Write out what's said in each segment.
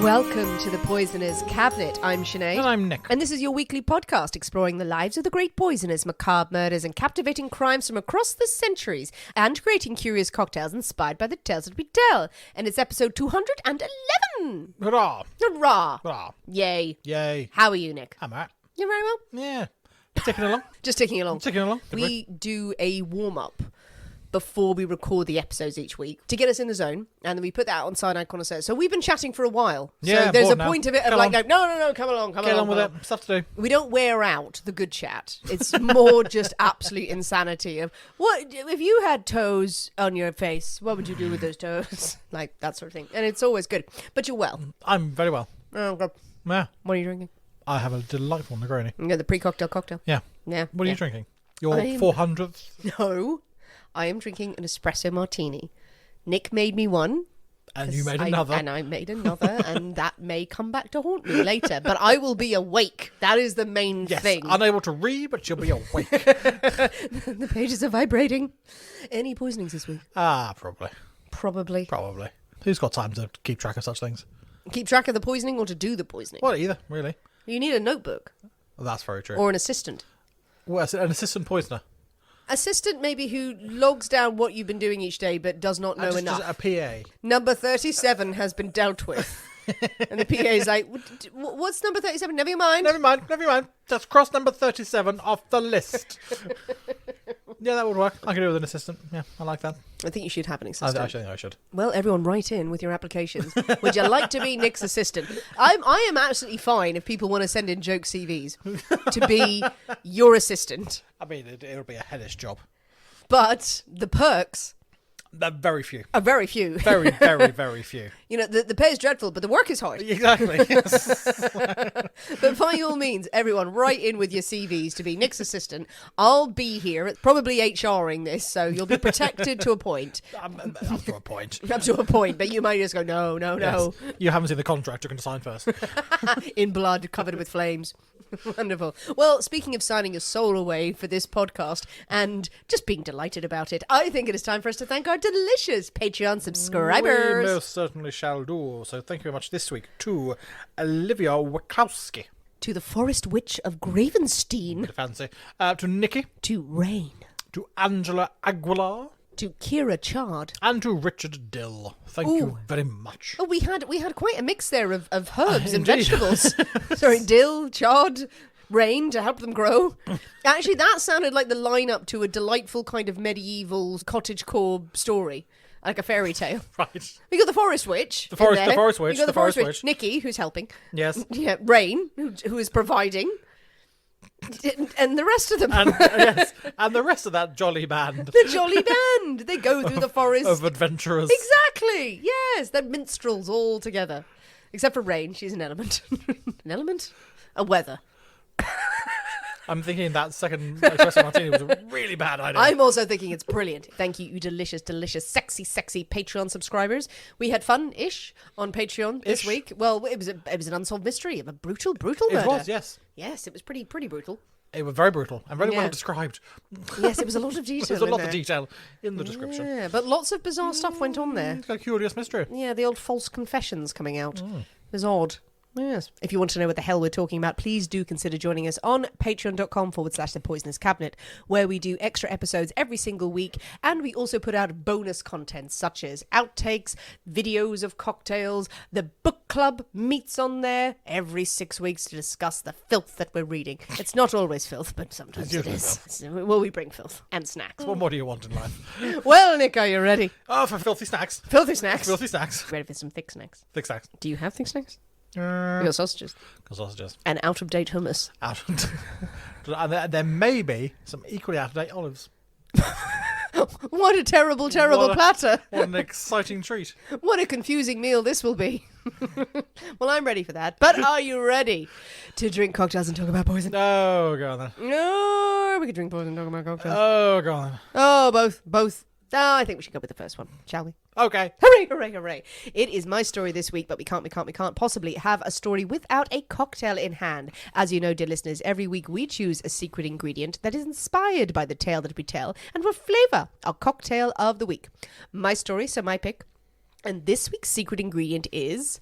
Welcome to the Poisoner's Cabinet. I'm Sinead. And I'm Nick. And this is your weekly podcast exploring the lives of the great poisoners, macabre murders, and captivating crimes from across the centuries, and creating curious cocktails inspired by the tales that we tell. And it's episode 211. Hurrah! Hurrah! Hurrah! Yay! Yay! How are you, Nick? I'm alright. You very well? Yeah. Ticking along. Just ticking along. Ticking along. We do a warm-up before we record the episodes each week to get us in the zone, and then we put that out on Cyanide Connoisseur. So we've been chatting for a while. Yeah, so there's a now. point of it of Come like, on. no, come along. Get on with it. Stuff to do. We don't wear out the good chat. It's more just absolute insanity of, what if you had toes on your face, what would you do with those toes? Like that sort of thing. And it's always good. But you're well. I'm very well. Oh, God. Yeah. What are you drinking? I have a delightful Negroni. You got the pre-cocktail cocktail. Yeah. Yeah. What are yeah. you drinking? Your I'm- 400th? No. I am drinking an espresso martini. Nick made me one. And you made another. And I made another, and that may come back to haunt me later. But I will be awake. That is the main Yes. thing. Unable to read, but you'll be awake. The pages are vibrating. Any poisonings this week? Probably. Probably. Who's got time to keep track of such things? Keep track of the poisoning or to do the poisoning? Well, either, really. You need a notebook Well, that's very true. or an assistant. Well, an assistant poisoner. Assistant maybe who logs down what you've been doing each day but does not know Just enough. a PA. Number 37 has been dealt with. And the PA is like, what's number 37? Never mind. Never mind. Just cross number 37 off the list. Yeah, that would work. I can do it with an assistant. Yeah, I like that. I think you should have an I assistant. actually think I should. Well, everyone write in with your applications. Would you like to be Nick's assistant? I am absolutely fine if people want to send in joke CVs to be your assistant. I mean, it'll be a hellish job. But the perks Very few. are very few. Very, very, very few. You know, the pay is dreadful, but the work is hard. Exactly. Yes. But by all means, everyone, write in with your CVs to be Nick's assistant. I'll be here, probably HRing this, so you'll be protected to a point. Up to a point. Up to a point, but you might just go, no. Yes. You haven't seen the contract. You're going to sign first. In blood, covered with flames. Wonderful. Well, speaking of signing your soul away for this podcast and just being delighted about it, I think it is time for us to thank our delicious Patreon subscribers. We most certainly shall do. So thank you very much this week to Olivia Wachowski. To the Forest Witch of Gravenstein. Bit fancy. To Nikki. To Rain. To Angela Aguilar. To Kira Chard. And to Richard Dill. Thank you very much. Oh, we had quite a mix there of herbs and Indeed. vegetables. Sorry, dill, chard, rain to help them grow. Actually, that sounded like the lineup to a delightful kind of medieval cottagecore story, like a fairy tale. Right. We got the Forest Witch. The Forest We got Witch, the, the Forest Forest Witch. Witch. Nikki, who's helping. Yes. Yeah, Rain, who is providing. And the rest of them. And yes. And the rest of that jolly band. The jolly band. They go through the forest. Of adventurers. Exactly. Yes, they're minstrels all together. Except for Rain, she's an element. An element? A weather. I'm thinking that second espresso martini was a really bad idea. I'm also thinking it's brilliant. Thank you, you delicious, sexy Patreon subscribers. We had fun-ish on Patreon this Ish. week. Well, it was an unsolved mystery of a brutal murder. It was, yes. Yes, it was pretty brutal. It was very brutal and very Yeah. well described. Yes, it was a lot of detail. There's a lot in of there. detail in the description. Yeah, but lots of bizarre stuff went on there. It's got a curious mystery. Yeah, the old false confessions coming out. It was odd. Yes. If you want to know what the hell we're talking about, please do consider joining us on patreon.com/The Poisoner's Cabinet, where we do extra episodes every single week. And we also put out bonus content such as outtakes, videos of cocktails. The book club meets on there every 6 weeks to discuss the filth that we're reading. It's not always filth, but sometimes it usually is. Well, we bring filth and snacks. What more do you want in life? Well, Nick, are you ready? Oh, for filthy snacks. Filthy snacks. Filthy snacks. Ready for some thick snacks? Thick snacks. Do you have thick snacks? We got sausages. Sausages. And out-of-date hummus. Out. And there may be some equally out-of-date olives. What a terrible platter. What an exciting treat. What a confusing meal this will be. Well, I'm ready for that. But are you ready to drink cocktails and talk about poison? Oh, go on then. No, we could drink poison and talk about cocktails. Oh, go on then. Oh, both. Oh, I think we should go with the first one, shall we? Okay. Hooray. It is my story this week, but we can't possibly have a story without a cocktail in hand. As you know, dear listeners, every week we choose a secret ingredient that is inspired by the tale that we tell and will flavour our cocktail of the week. My story, so my pick. And this week's secret ingredient is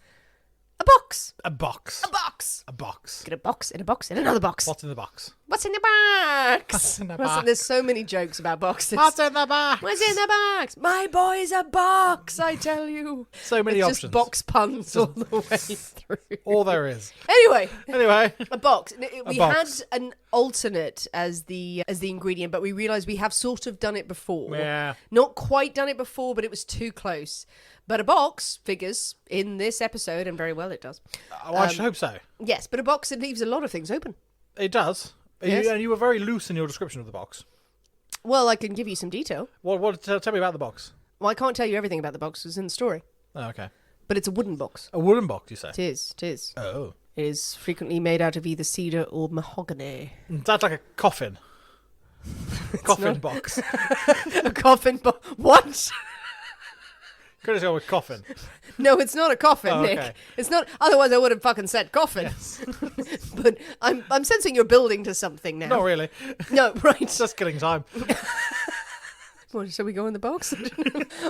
a box. A box. A box. A box. Get a box in a box in another box. What's in the box? What's in the box? What's in the Listen, box? there's so many jokes about boxes. What's in the box? What's in the box? My boy's a box, I tell you. So many It's options. just box puns all the way through. All there is. Anyway, A box. We box. had an alternate as the ingredient, but we realised we have sort of done it before. Yeah. Not quite done it before, but it was too close. But a box figures in this episode, and very well it does. Oh, I should hope so. Yes, but a box, it leaves a lot of things open. It does. Yes. And you were very loose in your description of the box. Well, I can give you some detail. Tell me about the box. Well, I can't tell you everything about the box, 'cause it's in the story. Oh, okay. But it's a wooden box. A wooden box, you say? It is, it is. Oh. It is frequently made out of either cedar or mahogany. That's like a coffin. Coffin not. box. A coffin box. What? Could have gone with coffin. No, it's not a coffin, Oh, Nick. okay. It's not. Otherwise, I would have fucking said coffin. Yes. But I'm sensing you're building to something now. Not really. No, right. Just killing time. Well, shall we go in the box? Get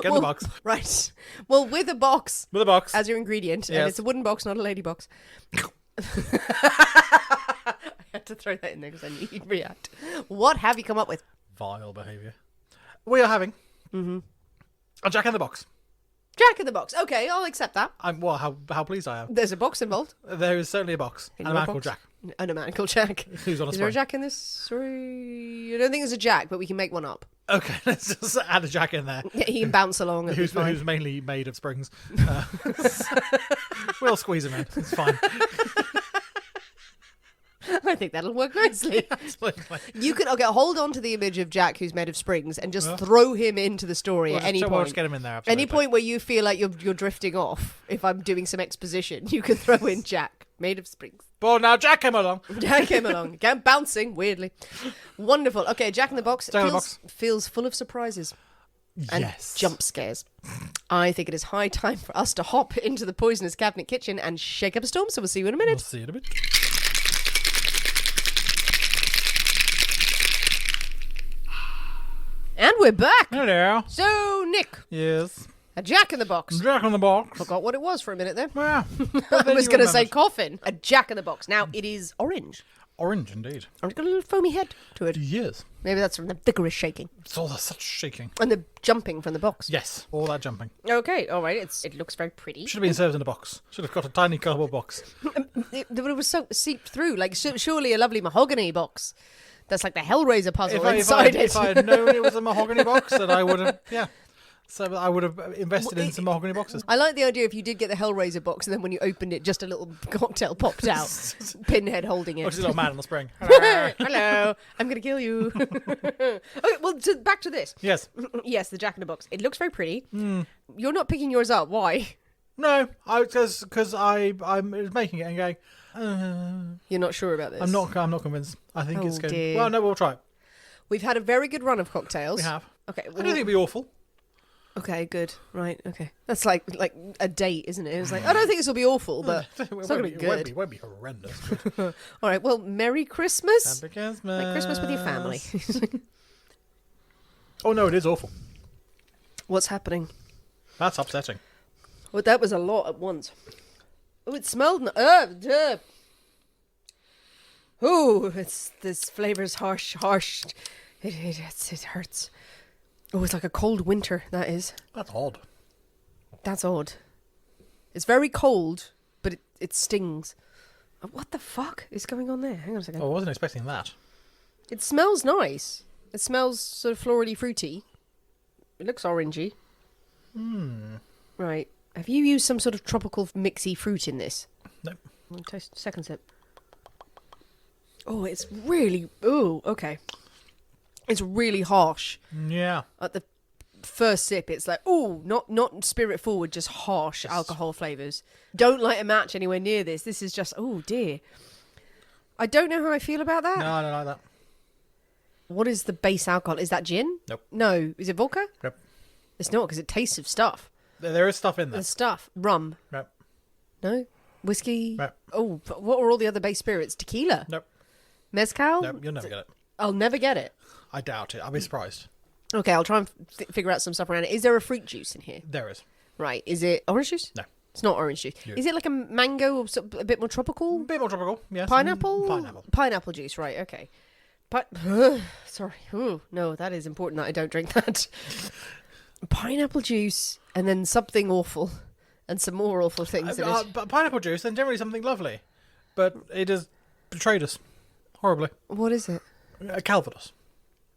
in the box. Right. Well, with a box With a box. as your ingredient, and Yes. it's a wooden box, not a lady box. I had to throw that in there because I knew you'd react. What have you come up with? Vile behaviour. We are having a Jack in the Box. Jack in the box. Okay, I'll accept that. How pleased I am. There's a box involved. There is certainly a box. In And a your man called box? Jack. And a man called Jack. Who's on a Is there a spring. Jack in this story? I don't think there's a Jack, but we can make one up. Okay, let's just add a Jack in there. Yeah, he can bounce along. Who's mainly made of springs. We'll squeeze him in. It's fine. I think that'll work nicely. Absolutely. You can hold on to the image of Jack who's made of springs and just throw him into the story at any We'll point. just get him in there, absolutely. Any point where you feel like you're drifting off, if I'm doing some exposition, you can throw in Jack, made of springs. Well, now Jack came along. Jack came along, again bouncing weirdly. Wonderful. Okay, Jack in the Box Jack in the Box. feels full of surprises and Yes. jump scares. I think it is high time for us to hop into the poisonous cabinet kitchen and shake up a storm. So we'll see you in a We'll minute. see you in a bit. And we're back. Hello. So Nick, Yes. a Jack in the Box. Jack in the Box. Forgot what it was for a minute there. Yeah. I was going to say coffin. A Jack in the Box. Now it is orange. Orange, indeed. It's got a little foamy head to it. Yes. Maybe that's from the vigorous shaking It's all such shaking. and the jumping from the box. Yes. All that jumping. Okay, all right. It looks very pretty. Should have been served in a box. Should have got a tiny cardboard box. It was so seeped through. Like surely a lovely mahogany box. That's like the Hellraiser puzzle inside it. If I had known it was a mahogany box, then I would have, yeah. So I would have invested in some mahogany boxes. I like the idea if you did get the Hellraiser box and then when you opened it, just a little cocktail popped out. Pinhead holding it. Or just a little man on the spring. Hello, I'm going to kill you. Okay, well, back to this. Yes. Yes, the Jack in the Box. It looks very pretty. You're not picking yours up. Why? No, because I'm making it and going. You're not sure about this? I'm not convinced. I think Oh, it's going. dear. Well, no, we'll try it. We've had a very good run of cocktails. We have. Okay. I don't think it'd be awful. Okay, good. Right. Okay. That's like a date, isn't it? It's like I don't think this will be awful, but it's not going to be good. It won't be horrendous. All right. Well, Merry Christmas. Happy Christmas. Like Christmas with your family. Oh no, it is awful. What's happening? That's upsetting. Well, that was a lot at once. Oh, it smelled. Oh, this flavor's harsh. It hurts. Oh, it's like a cold winter. That is. That's odd. That's odd. It's very cold, but it stings. What the fuck is going on there? Hang on a second. Oh, I wasn't expecting that. It smells nice. It smells sort of florally fruity. It looks orangey. Right. Have you used some sort of tropical mixy fruit in this? No. I'll taste second sip. Oh, it's really... Oh, okay. It's really harsh. Yeah. At the first sip, it's like, oh, not spirit forward, just harsh alcohol flavours. Don't light a match anywhere near this. This is just, oh dear. I don't know how I feel about that. No, I don't like that. What is the base alcohol? Is that gin? Nope. No. Is it vodka? Yep. It's not because it tastes of stuff. There is stuff in there. There's stuff. Rum. Nope. No. Whiskey. Nope. Oh, but what are all the other base spirits? Tequila. Nope. Mezcal. Nope. You'll never get it. I'll never get it. I doubt it. I'll be surprised. Okay, I'll try and figure out some stuff around it. Is there a fruit juice in here? There is. Right. Is it orange juice? No. It's not orange juice. Yeah. Is it like a mango or a bit more tropical? A bit more tropical, yes. Pineapple? Pineapple. Pineapple juice, right, okay. Sorry. Ooh, no, that is important that I don't drink that. Pineapple juice and then something awful and some more awful things in it. But pineapple juice, then generally something lovely. But it has betrayed us. Horribly. What is it? Calvados.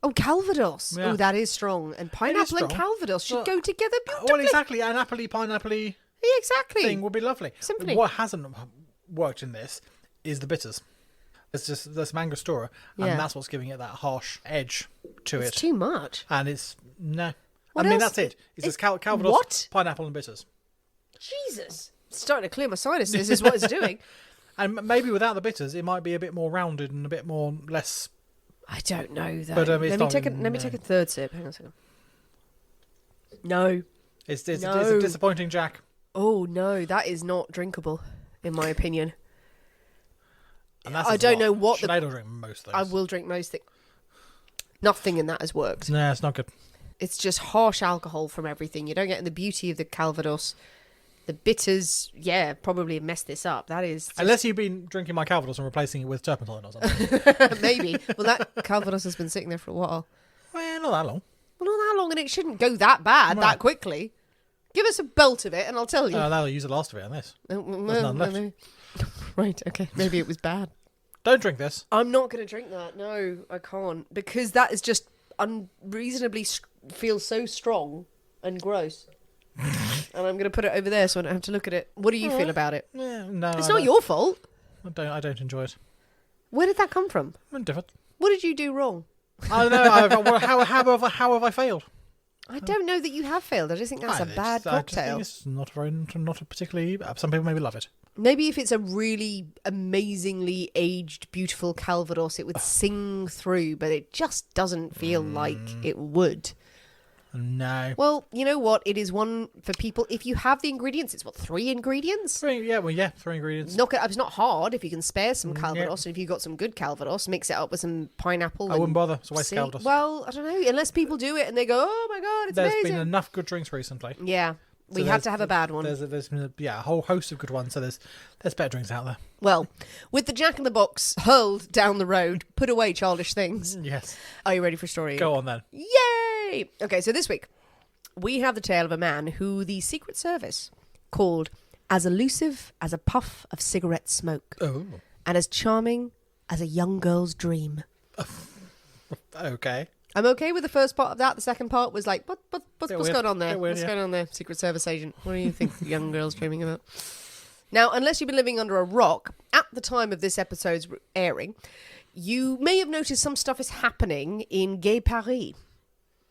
Oh, Calvados. Yeah. Oh, that is strong. And pineapple and strong. Calvados should go together beautifully. Well, exactly. An pineapple Yeah, exactly. thing would be lovely. Simply. What hasn't worked in this is the bitters. It's just this Angostura, and Yeah. that's what's giving it that harsh edge to It's it. too much. And it's no. What I mean, else? that's it. It's just It's- Calvados, what? pineapple, and bitters. Jesus. It's starting to clear my sinuses is what it's doing. And maybe without the bitters, it might be a bit more rounded and a bit more less. I don't know though. But, it's let me not- take a third sip. Hang on a second. No. It's No. a disappointing Jack. Oh no, that is not drinkable, in my opinion. And that's I don't know what Sinead will drink most things. I will drink most things. Nothing in that has worked. No, it's not good. It's just harsh alcohol from everything. You don't get the beauty of the Calvados. The bitters, yeah, probably have messed this up. That is Unless you've been drinking my Calvados and replacing it with turpentine or something. maybe. Well, that Calvados has been sitting there for a while. Well, not that long. Well, not that long, and it shouldn't go that bad Right. that quickly. Give us a belt of it, and I'll tell you. That'll use the last of it on this. There's none left. Right, okay. Maybe it was bad. Don't drink this. I'm not going to drink that. No, I can't. Because that is just unreasonably feels so strong and gross. And I'm going to put it over there so I don't have to look at it. What do you feel about it? Yeah, no, It's I not don't- your fault. I don't enjoy it. Where did that come from? I'm different. What did you do wrong? I don't know. How have I failed? I don't know that you have failed. I just think that's a bad I just think cocktail. it's not a particularly. Some people maybe love it. Maybe if it's a really amazingly aged, beautiful Calvados, it would sing through, but it just doesn't feel like it would. No. Well, you know what? It is one for people. If you have the ingredients, it's 3 ingredients? Three ingredients. It's not hard if you can spare some Calvados, and if you've got some good Calvados, mix it up with some pineapple. I wouldn't bother. It's a waste of see. Calvados. Well, I don't know. Unless people do it and they go, oh my God, it's There's amazing. been enough good drinks recently. Yeah. We So had there's- to have a bad one. There's been a whole host of good ones. So there's better drinks out there. Well, with the Jack in the Box hurled down the road, put away childish things. Yes. Are you ready for a story? Go on then. Yay! Okay, so this week we have the tale of a man who the Secret Service called as elusive as a puff of cigarette smoke Oh. and as charming as a young girl's dream. Okay. I'm okay with the first part of that. The second part was like, what's weird. going on there? Bit weird, What's yeah. going on there, Secret Service agent? What do you think the young girl's dreaming about? Now, unless you've been living under a rock, at the time of this episode's airing, you may have noticed some stuff is happening in Gay-Paris.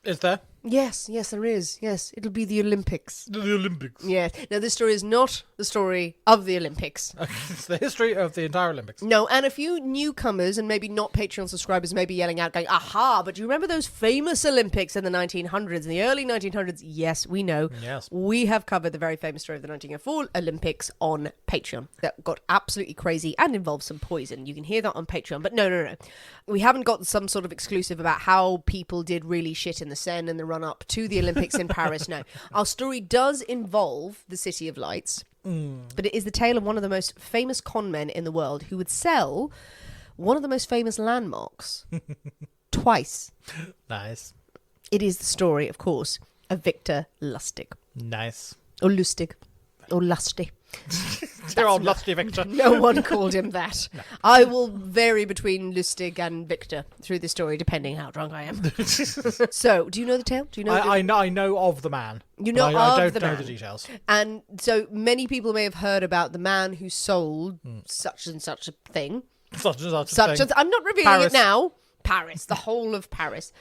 Is there? Yes, there is. Yes, it'll be the Olympics. The Olympics. Yes. Now, this story is not the story of the Olympics. It's the history of the entire Olympics. No, and a few newcomers and maybe not Patreon subscribers may be yelling out, going, aha, but do you remember those famous Olympics in the 1900s, in the early 1900s? Yes, we know. Yes. We have covered the very famous story of the 1904 Olympics on Patreon. That got absolutely crazy and involved some poison. You can hear that on Patreon. But no. We haven't got some sort of exclusive about how people did really shit in the Seine in the run-up to the Olympics in Paris. No. Our story does involve the City of Lights. But it is the tale of one of the most famous con men in the world who would sell one of the most famous landmarks twice. Nice. It is the story, of course, of Victor Lustig. Nice. Or Lustig. Or Lusty. They're all lusty, Victor. No one called him that. No. I will vary between Lustig and Victor through the story, depending how drunk I am. So, do you know the tale? Do you know? I know of the man. You know I of don't the know man. the details. And so many people may have heard about the man who sold such and such a thing. Such and such a thing. I'm not revealing Paris. it now. Paris, the whole of Paris.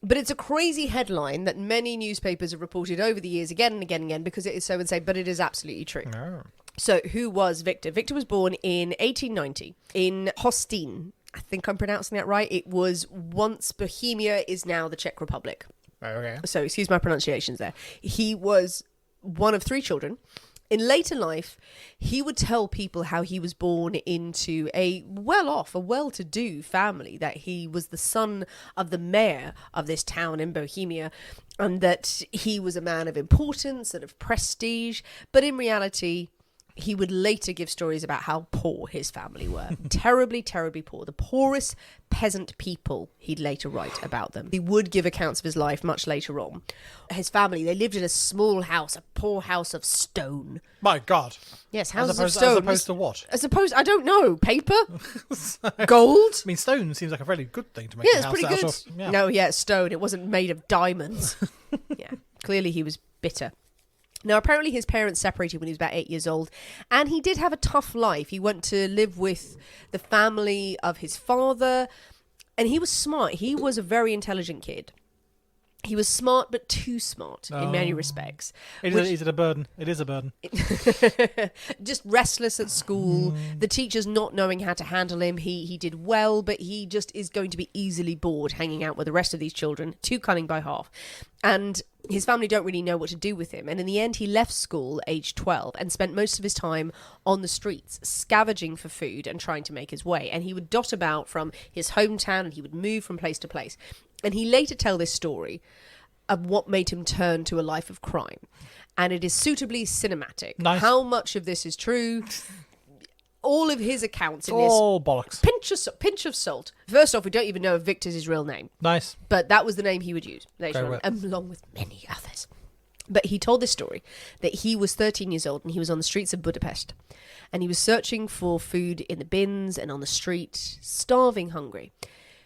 But it's a crazy headline that many newspapers have reported over the years again and again and again because it is so insane, but it is absolutely true. Oh. So who was Victor? Victor was born in 1890 in Hostin. I think I'm pronouncing that right. It was once Bohemia, is now the Czech Republic. Okay. So excuse my pronunciations there. He was one of 3 children. In later life, he would tell people how he was born into a well-off, a well-to-do family, that he was the son of the mayor of this town in Bohemia, and that he was a man of importance and of prestige. But in reality, he would later give stories about how poor his family were. Terribly, terribly poor. The poorest peasant people, he'd later write about them. He would give accounts of his life much later on. His family, they lived in a small house, a poor house of stone. My God. Yes, houses As opposed, of stone. as opposed to what? As opposed, I don't know, paper? Gold? I mean, stone seems like a very good thing to make Yeah, a it's house pretty out good. of. Yeah. No, yeah, stone. It wasn't made of diamonds. Yeah, clearly he was bitter. Now, apparently his parents separated when he was about 8 years old, and he did have a tough life. He went to live with the family of his father, and he was smart. He was a very intelligent kid. He was smart, but too smart in many respects. Is it a burden? It is a burden. Just restless at school, the teachers not knowing how to handle him. He did well, but he just is going to be easily bored hanging out with the rest of these children, too cunning by half. And his family don't really know what to do with him. And in the end, he left school aged 12 and spent most of his time on the streets, scavenging for food and trying to make his way. And he would dot about from his hometown, and he would move from place to place. And he later tell this story of what made him turn to a life of crime. And it is suitably cinematic. Nice. How much of this is true? All of his accounts in All this. bollocks. Pinch of salt. First off, we don't even know if Victor's his real name. Nice. But that was the name he would use later Very on, along with many others. But he told this story that he was 13 years old and he was on the streets of Budapest. And he was searching for food in the bins and on the street, starving hungry.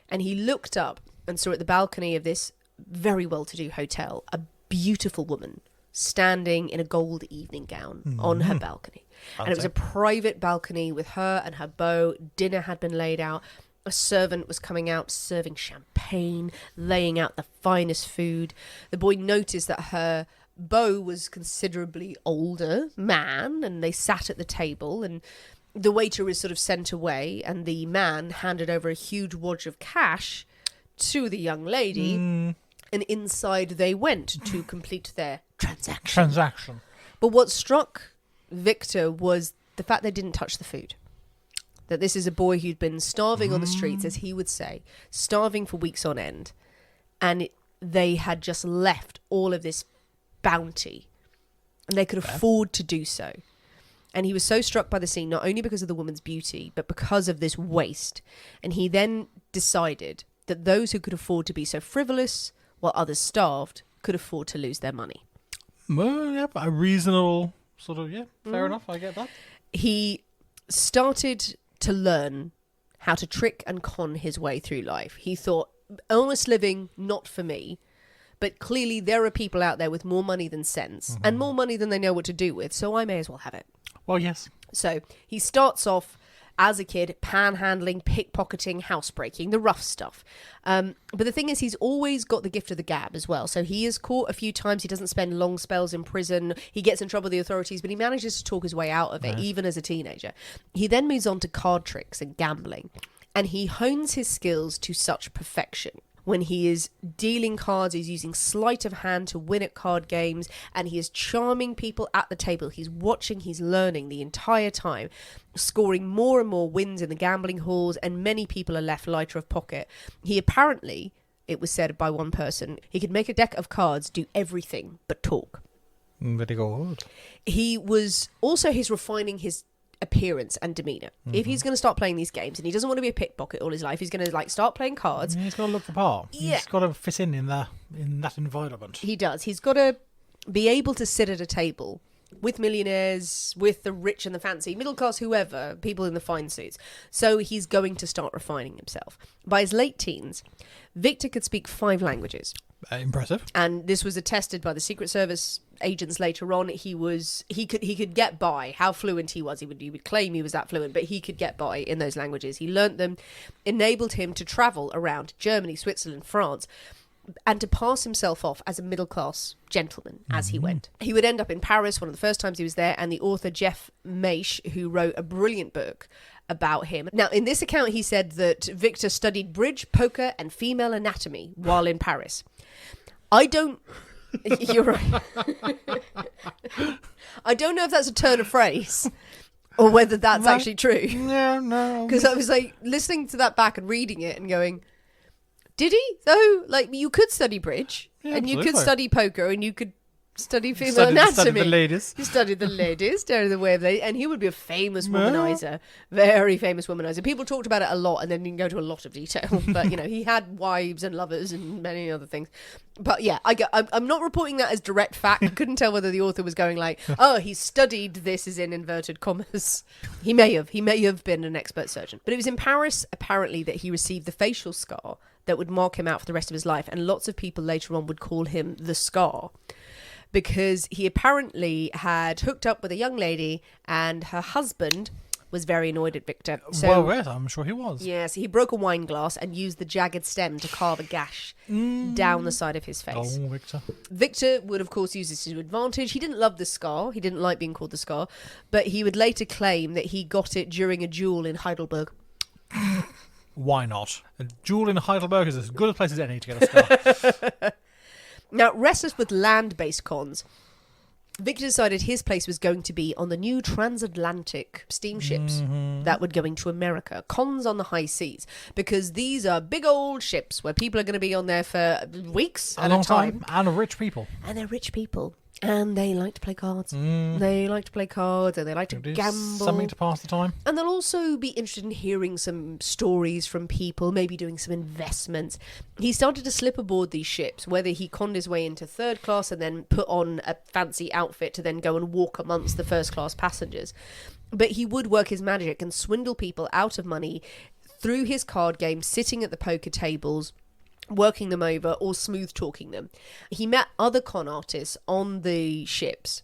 And he looked up and saw at the balcony of this very well-to-do hotel a beautiful woman standing in a gold evening gown on her balcony. And it was a private balcony with her and her beau. Dinner had been laid out. A servant was coming out serving champagne, laying out the finest food. The boy noticed that her beau was considerably older man, and they sat at the table, and the waiter was sort of sent away, and the man handed over a huge wad of cash to the young lady, and inside they went to complete their transaction. But what struck Victor was the fact they didn't touch the food. That this is a boy who'd been starving on the streets, as he would say, starving for weeks on end, and they had just left all of this bounty, and they could afford to do so. And he was so struck by the scene, not only because of the woman's beauty, but because of this waste. And he then decided that those who could afford to be so frivolous, while others starved, could afford to lose their money. Well, yeah, a reasonable sort of, fair enough, I get that. He started to learn how to trick and con his way through life. He thought, honest living, not for me. But clearly there are people out there with more money than sense, and more money than they know what to do with, so I may as well have it. Well, yes. So he starts off as a kid, panhandling, pickpocketing, housebreaking, the rough stuff. But the thing is, he's always got the gift of the gab as well. So he is caught a few times. He doesn't spend long spells in prison. He gets in trouble with the authorities, but he manages to talk his way out of it, even as a teenager. He then moves on to card tricks and gambling, and he hones his skills to such perfection. When he is dealing cards, he's using sleight of hand to win at card games, and he is charming people at the table. He's watching, he's learning the entire time, scoring more and more wins in the gambling halls, and many people are left lighter of pocket. He apparently, it was said by one person, he could make a deck of cards do everything but talk. Very good. He was also refining his appearance and demeanor. If he's going to start playing these games and he doesn't want to be a pickpocket all his life, he's going to start playing cards. Yeah, he's got to look the part. Yeah. He's got to fit in that environment. He does. He's got to be able to sit at a table with millionaires, with the rich and the fancy, middle class, whoever, people in the fine suits. So he's going to start refining himself. By his late teens, Victor could speak 5 languages. Impressive. And this was attested by the Secret Service agents later on. He could get by. How fluent he was, he would claim he was that fluent, but he could get by in those languages. He learnt them, enabled him to travel around Germany, Switzerland, France, and to pass himself off as a middle-class gentleman as he went. He would end up in Paris one of the first times he was there, and the author Jeff Maysh, who wrote a brilliant book about him. Now, in this account, he said that Victor studied bridge, poker, and female anatomy while in Paris. I don't You're right. I don't know if that's a turn of phrase or whether that's actually true. No. Because I was like listening to that back and reading it and going, did he though? Like you could study bridge and you could study poker and you could study female anatomy. Study the ladies. He studied the ladies, studied the way of ladies, and he would be a famous womanizer, very famous womanizer. People talked about it a lot and then didn't go to a lot of detail. But he had wives and lovers and many other things. But yeah, I'm not reporting that as direct fact. I couldn't tell whether the author was going like, oh, he studied this as in inverted commas. He may have been an expert surgeon. But it was in Paris, apparently, that he received the facial scar that would mark him out for the rest of his life. And lots of people later on would call him the Scar, because he apparently had hooked up with a young lady and her husband was very annoyed at Victor. So, well, yes, I'm sure he was. Yes, he broke a wine glass and used the jagged stem to carve a gash down the side of his face. Oh, Victor. Victor would, of course, use this to advantage. He didn't love the Scar. He didn't like being called the Scar. But he would later claim that he got it during a duel in Heidelberg. Why not? A duel in Heidelberg is as good a place as any to get a scar. Now, restless with land-based cons, Victor decided his place was going to be on the new transatlantic steamships that would go into America. Cons on the high seas, because these are big old ships where people are going to be on there for weeks at a time. And rich people. And they're rich people. And they like to play cards. They like to play cards and they like to gamble. Something to pass the time. And they'll also be interested in hearing some stories from people, maybe doing some investments. He started to slip aboard these ships, whether he conned his way into third class and then put on a fancy outfit to then go and walk amongst the first class passengers. But he would work his magic and swindle people out of money through his card game, sitting at the poker tables, working them over or smooth talking them. He met other con artists on the ships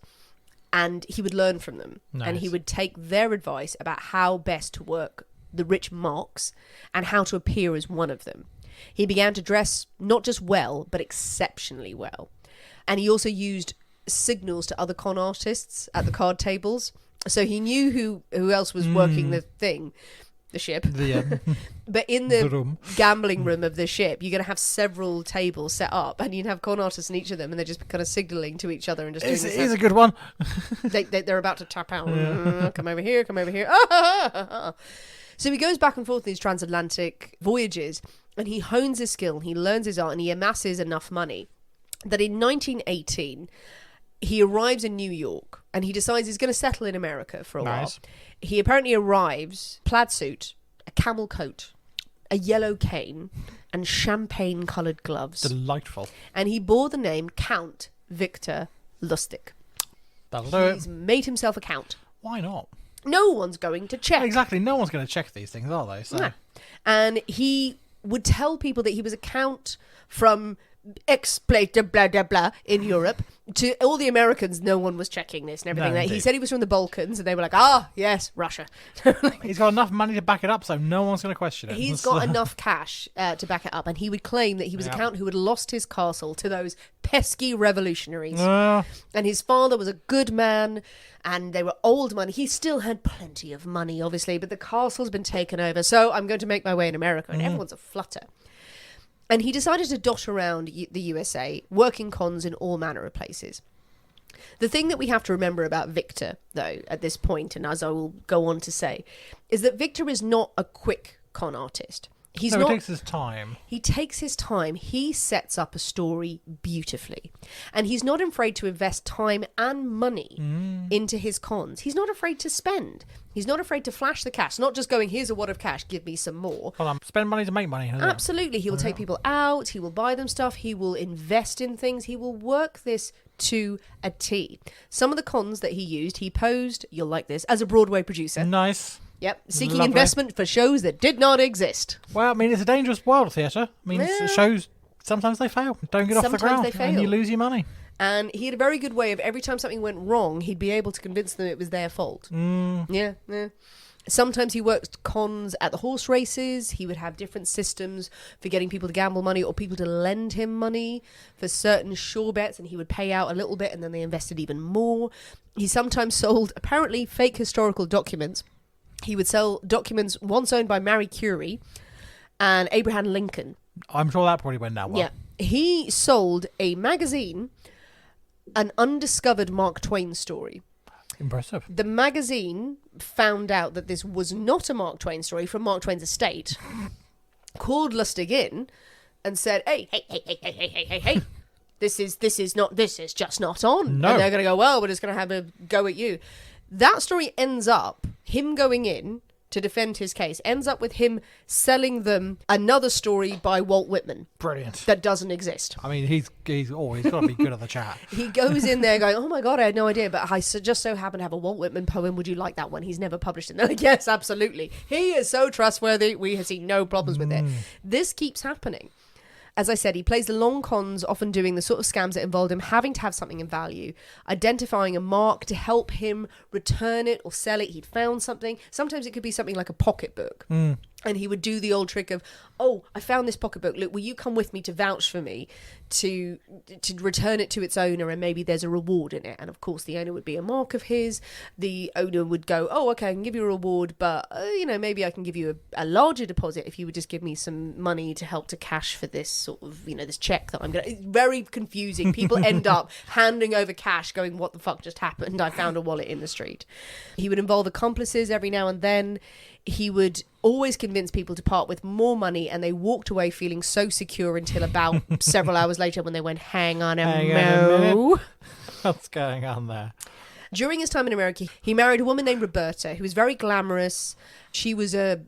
and he would learn from them. Nice. And he would take their advice about how best to work the rich marks and how to appear as one of them. He began to dress not just well, but exceptionally well. And he also used signals to other con artists at the card tables. So he knew who else was working the thing. The ship. But in the gambling room of the ship, you're going to have several tables set up and you'd have con artists in each of them and they're just kind of signalling to each other and just doing this. Here's a good one. They're about to tap out. Come over here. So he goes back and forth these transatlantic voyages and he hones his skill, he learns his art and he amasses enough money that in 1918 he arrives in New York and he decides he's going to settle in America for a while. He apparently arrives, plaid suit, a camel coat, a yellow cane, and champagne-coloured gloves. Delightful. And he bore the name Count Victor Lustig. That'll do it. He's made himself a count. Why not? No one's going to check. Exactly. No one's going to check these things, are they? So. No. And he would tell people that he was a count from X-plate blah blah blah in Europe. To all the Americans, no one was checking this and everything. He said he was from the Balkans and they were like, yes, Russia. He's got enough money to back it up, so no one's going to question it. He's got enough cash to back it up, and he would claim that he was a count who had lost his castle to those pesky revolutionaries. And his father was a good man and they were old money. He still had plenty of money, obviously, but the castle's been taken over, so I'm going to make my way in America. And everyone's a flutter. And he decided to dot around the USA, working cons in all manner of places. The thing that we have to remember about Victor, though, at this point, and as I will go on to say, is that Victor is not a quick con artist. He takes his time. He takes his time. He sets up a story beautifully. And he's not afraid to invest time and money into his cons. He's not afraid to spend. He's not afraid to flash the cash. Not just going, here's a wad of cash, give me some more. Well, spend money to make money. Absolutely. He will take people out. He will buy them stuff. He will invest in things. He will work this to a T. Some of the cons that he used, he posed, you'll like this, as a Broadway producer. Nice. Yep, seeking investment for shows that did not exist. Well, I mean, it's a dangerous world, theatre. I mean, shows, sometimes they fail. Don't get off the ground. They fail. And you lose your money. And he had a very good way of, every time something went wrong, he'd be able to convince them it was their fault. Yeah. Sometimes he worked cons at the horse races. He would have different systems for getting people to gamble money or people to lend him money for certain sure bets, and he would pay out a little bit and then they invested even more. He sometimes sold, apparently, fake historical documents. He would sell documents once owned by Marie Curie and Abraham Lincoln. I'm sure that probably went down well. Yeah. He sold a magazine an undiscovered Mark Twain story. Impressive. The magazine found out that this was not a Mark Twain story from Mark Twain's estate, called Lustig in and said, hey, this is just not on. No. And they're going to go, well, we're just going to have a go at you. That story ends up, him going in to defend his case, ends up with him selling them another story by Walt Whitman. Brilliant. That doesn't exist. I mean, he's got to be good at the chat. He goes in there going, oh my God, I had no idea, but I just so happen to have a Walt Whitman poem. Would you like that one? He's never published it. No, yes, absolutely. He is so trustworthy. We have seen no problems with it. This keeps happening. As I said, he plays the long cons, often doing the sort of scams that involved him having to have something in value, identifying a mark to help him return it or sell it. He'd found something. Sometimes it could be something like a pocketbook. And he would do the old trick of, oh, I found this pocketbook. Look, will you come with me to vouch for me to return it to its owner, and maybe there's a reward in it. And of course, the owner would be a mark of his. The owner would go, oh, okay, I can give you a reward, but, maybe I can give you a larger deposit if you would just give me some money to help to cash for this sort of, this check that I'm going to... It's very confusing. People end up handing over cash going, what the fuck just happened? I found a wallet in the street. He would involve accomplices every now and then. He would always convince people to part with more money, and they walked away feeling so secure until about several hours later when they went, hang on a minute. What's going on there? During his time in America, he married a woman named Roberta, who was very glamorous. She was a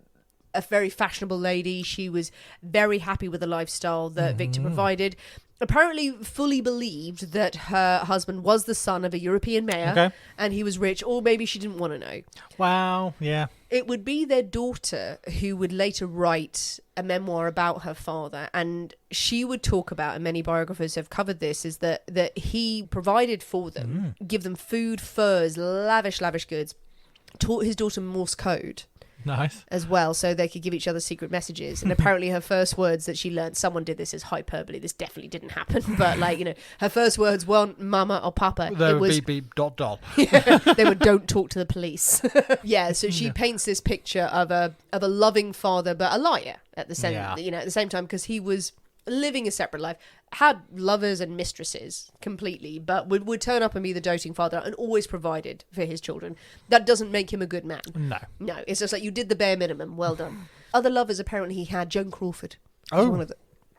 very fashionable lady. She was very happy with the lifestyle that Victor provided. Apparently fully believed that her husband was the son of a European mayor, and he was rich, or maybe she didn't want to know. Wow, yeah. It would be their daughter who would later write a memoir about her father, and she would talk about, and many biographers have covered this, is that he provided for them, give them food, furs, lavish goods, taught his daughter Morse code. Nice. As well, so they could give each other secret messages. And apparently her first words that she learned, someone did this as hyperbole, this definitely didn't happen, but her first words weren't mama or papa. They were beep beep dot dot. Yeah, they were don't talk to the police. Yeah, so she paints this picture of a loving father but a liar at the same at the same time, because he was living a separate life, had lovers and mistresses completely, but would turn up and be the doting father and always provided for his children. That doesn't make him a good man. No, it's just like, you did the bare minimum. Well done. Other lovers, apparently he had Joan Crawford. Oh, one of the,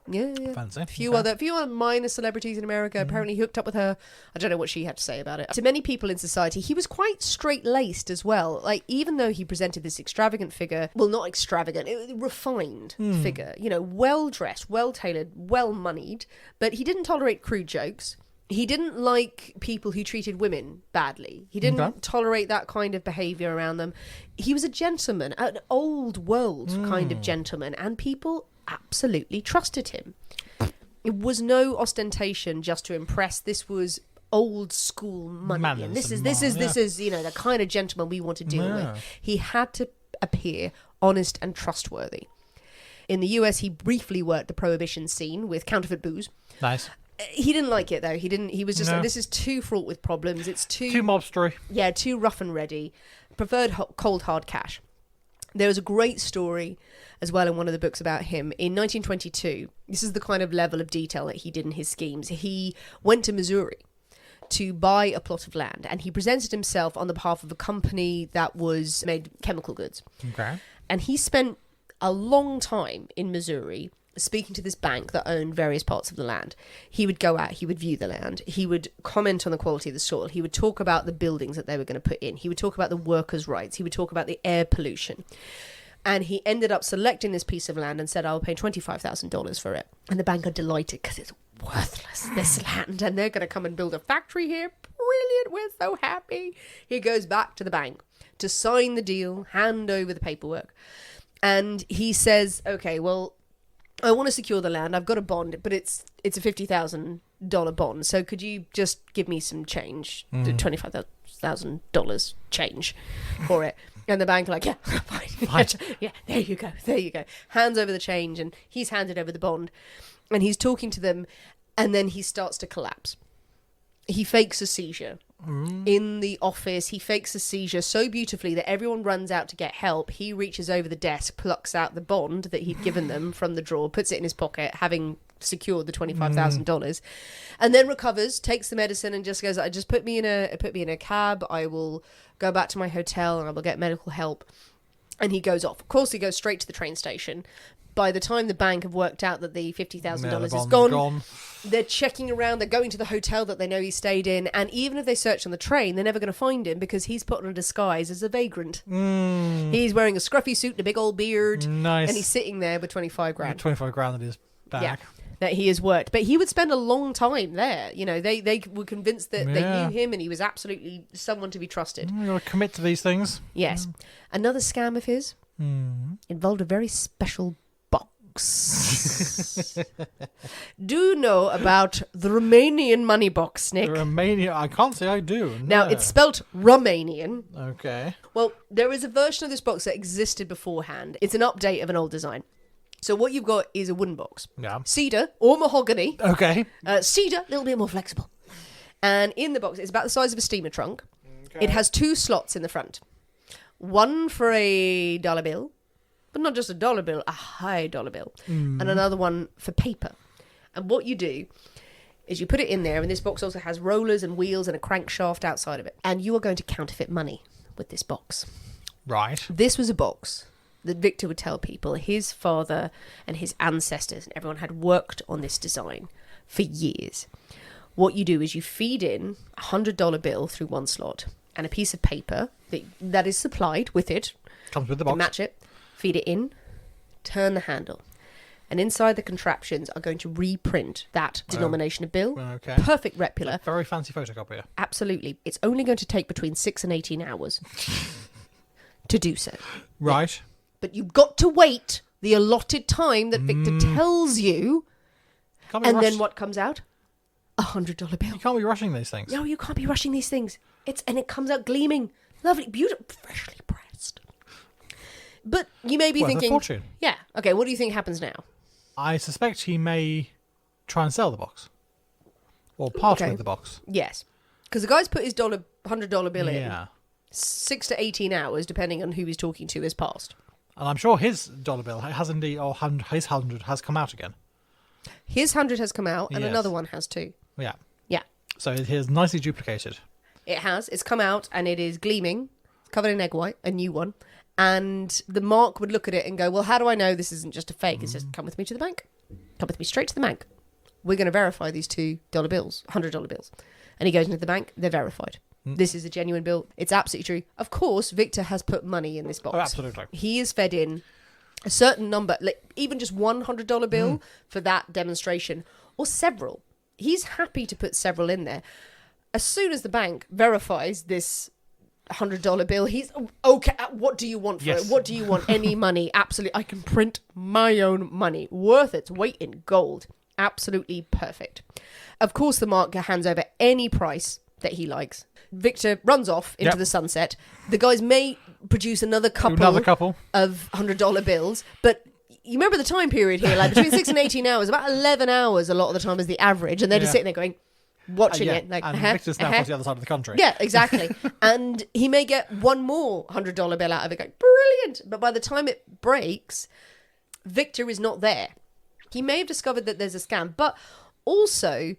yeah. Fancy. A few other minor celebrities in America. Apparently he hooked up with her. I don't know what she had to say about it. To many people in society, he was quite straight-laced as well. Like, even though he presented this extravagant figure, well, not extravagant, refined figure, well-dressed, well-tailored, well-moneyed, but he didn't tolerate crude jokes. He didn't like people who treated women badly. He didn't tolerate that kind of behaviour around them. He was a gentleman, an old world kind of gentleman, and people absolutely trusted him. It was no ostentation just to impress. This was old school money, and this is the kind of gentleman we want to deal with. He had to appear honest and trustworthy. In the US, he briefly worked the prohibition scene with counterfeit booze. Nice. He didn't like it though. He was just like, this is too fraught with problems. It's too mobstery. Yeah, too rough and ready. Preferred cold hard cash. There was a great story as well in one of the books about him. In 1922, this is the kind of level of detail that he did in his schemes. He went to Missouri to buy a plot of land, and he presented himself on the behalf of a company that made chemical goods. Okay. And he spent a long time in Missouri speaking to this bank that owned various parts of the land. He would go out, he would view the land, he would comment on the quality of the soil, he would talk about the buildings that they were going to put in, he would talk about the workers' rights, he would talk about the air pollution. And he ended up selecting this piece of land and said, I'll pay $25,000 for it. And the bank are delighted because it's worthless, this land, and they're going to come and build a factory here. Brilliant, we're so happy. He goes back to the bank to sign the deal, hand over the paperwork. And he says, okay, well, I want to secure the land. I've got a bond, but it's a $50,000 bond. So could you just give me some change, $25,000 change for it? And the bank are like, yeah, fine. Yeah, there you go. Hands over the change, and he's handed over the bond. And he's talking to them, and then he starts to collapse. He fakes a seizure. In the office, he fakes a seizure so beautifully that everyone runs out to get help. He reaches over the desk, plucks out the bond that he'd given them from the drawer, puts it in his pocket, having secured the $25,000, and then recovers, takes the medicine, and just goes, "Just put me in a cab. I will go back to my hotel and I will get medical help." And he goes off. Of course, he goes straight to the train station. By the time the bank have worked out that the $50,000 is gone, they're checking around. They're going to the hotel that they know he stayed in, and even if they search on the train, they're never going to find him because he's put on a disguise as a vagrant. He's wearing a scruffy suit and a big old beard, nice, and he's sitting there with 25 grand. 25 grand in his bag. Yeah, that he has worked, but he would spend a long time there. You know, they were convinced that they knew him, and he was absolutely someone to be trusted. You got to commit to these things. Yes, another scam of his involved a very special box. Do you know about the Romanian money box, Nick? The Romanian? I can't say I do. No. Now, it's spelt Romanian. Okay. Well, there is a version of this box that existed beforehand. It's an update of an old design. So what you've got is a wooden box. Yeah. Cedar or mahogany. Okay. Cedar, a little bit more flexible. And in the box, it's about the size of a steamer trunk. Okay. It has 2 slots in the front. One for a dollar bill, but not just a dollar bill, a high dollar bill. And another one for paper. And what you do is you put it in there, and this box also has rollers and wheels and a crankshaft outside of it. And you are going to counterfeit money with this box. Right. This was a box that Victor would tell people his father and his ancestors and everyone had worked on this design for years. What you do is you feed in a $100 bill through one slot and a piece of paper that is supplied with it. Comes with the box. Match it, feed it in, turn the handle. And inside the contraptions are going to reprint that denomination of bill. Okay. Perfect replica. Very fancy photocopier. Absolutely. It's only going to take between 6 and 18 hours to do so. Right. Yeah. But you've got to wait the allotted time that Victor tells you. And then what comes out? A $100 bill. You can't be rushing these things. No, you can't be rushing these things. And it comes out gleaming. Lovely, beautiful, freshly pressed. But you may be thinking... a fortune. Yeah. Okay, what do you think happens now? I suspect he may try and sell the box. Or part with the box. Yes. Because the guy's put his $100 bill in. Yeah. 6 to 18 hours, depending on who he's talking to, has passed. And I'm sure his dollar bill has indeed, or his 100 has come out again. His 100 has come out, and Yes. another one has too. Yeah. Yeah. So it is nicely duplicated. It has. It's come out, and it is gleaming, covered in egg white, a new one. And the Mark would look at it and go, well, how do I know this isn't just a fake? It's just, come with me to the bank. Come with me straight to the bank. We're going to verify these $2 bills, $100 bills. And he goes into the bank. They're verified. This is a genuine bill. It's absolutely true. Of course, Victor has put money in this box. Oh, absolutely. He has fed in a certain number, like even just $100 bill for that demonstration, or several. He's happy to put several in there. As soon as the bank verifies this $100 bill, he's okay. What do you want for it? What do you want? Any money? Absolutely. I can print my own money. Worth its weight in gold. Absolutely perfect. Of course, the Mark hands over any price that he likes. Victor runs off into the sunset. The guys may produce another couple of $100 bills, but you remember the time period here, like between 6 and 18 hours, about 11 hours a lot of the time is the average, and they're just sitting there going, watching it. Like, and Victor's now across the other side of the country. Yeah, exactly. And he may get one more $100 bill out of it going, brilliant. But by the time it breaks, Victor is not there. He may have discovered that there's a scam, but also...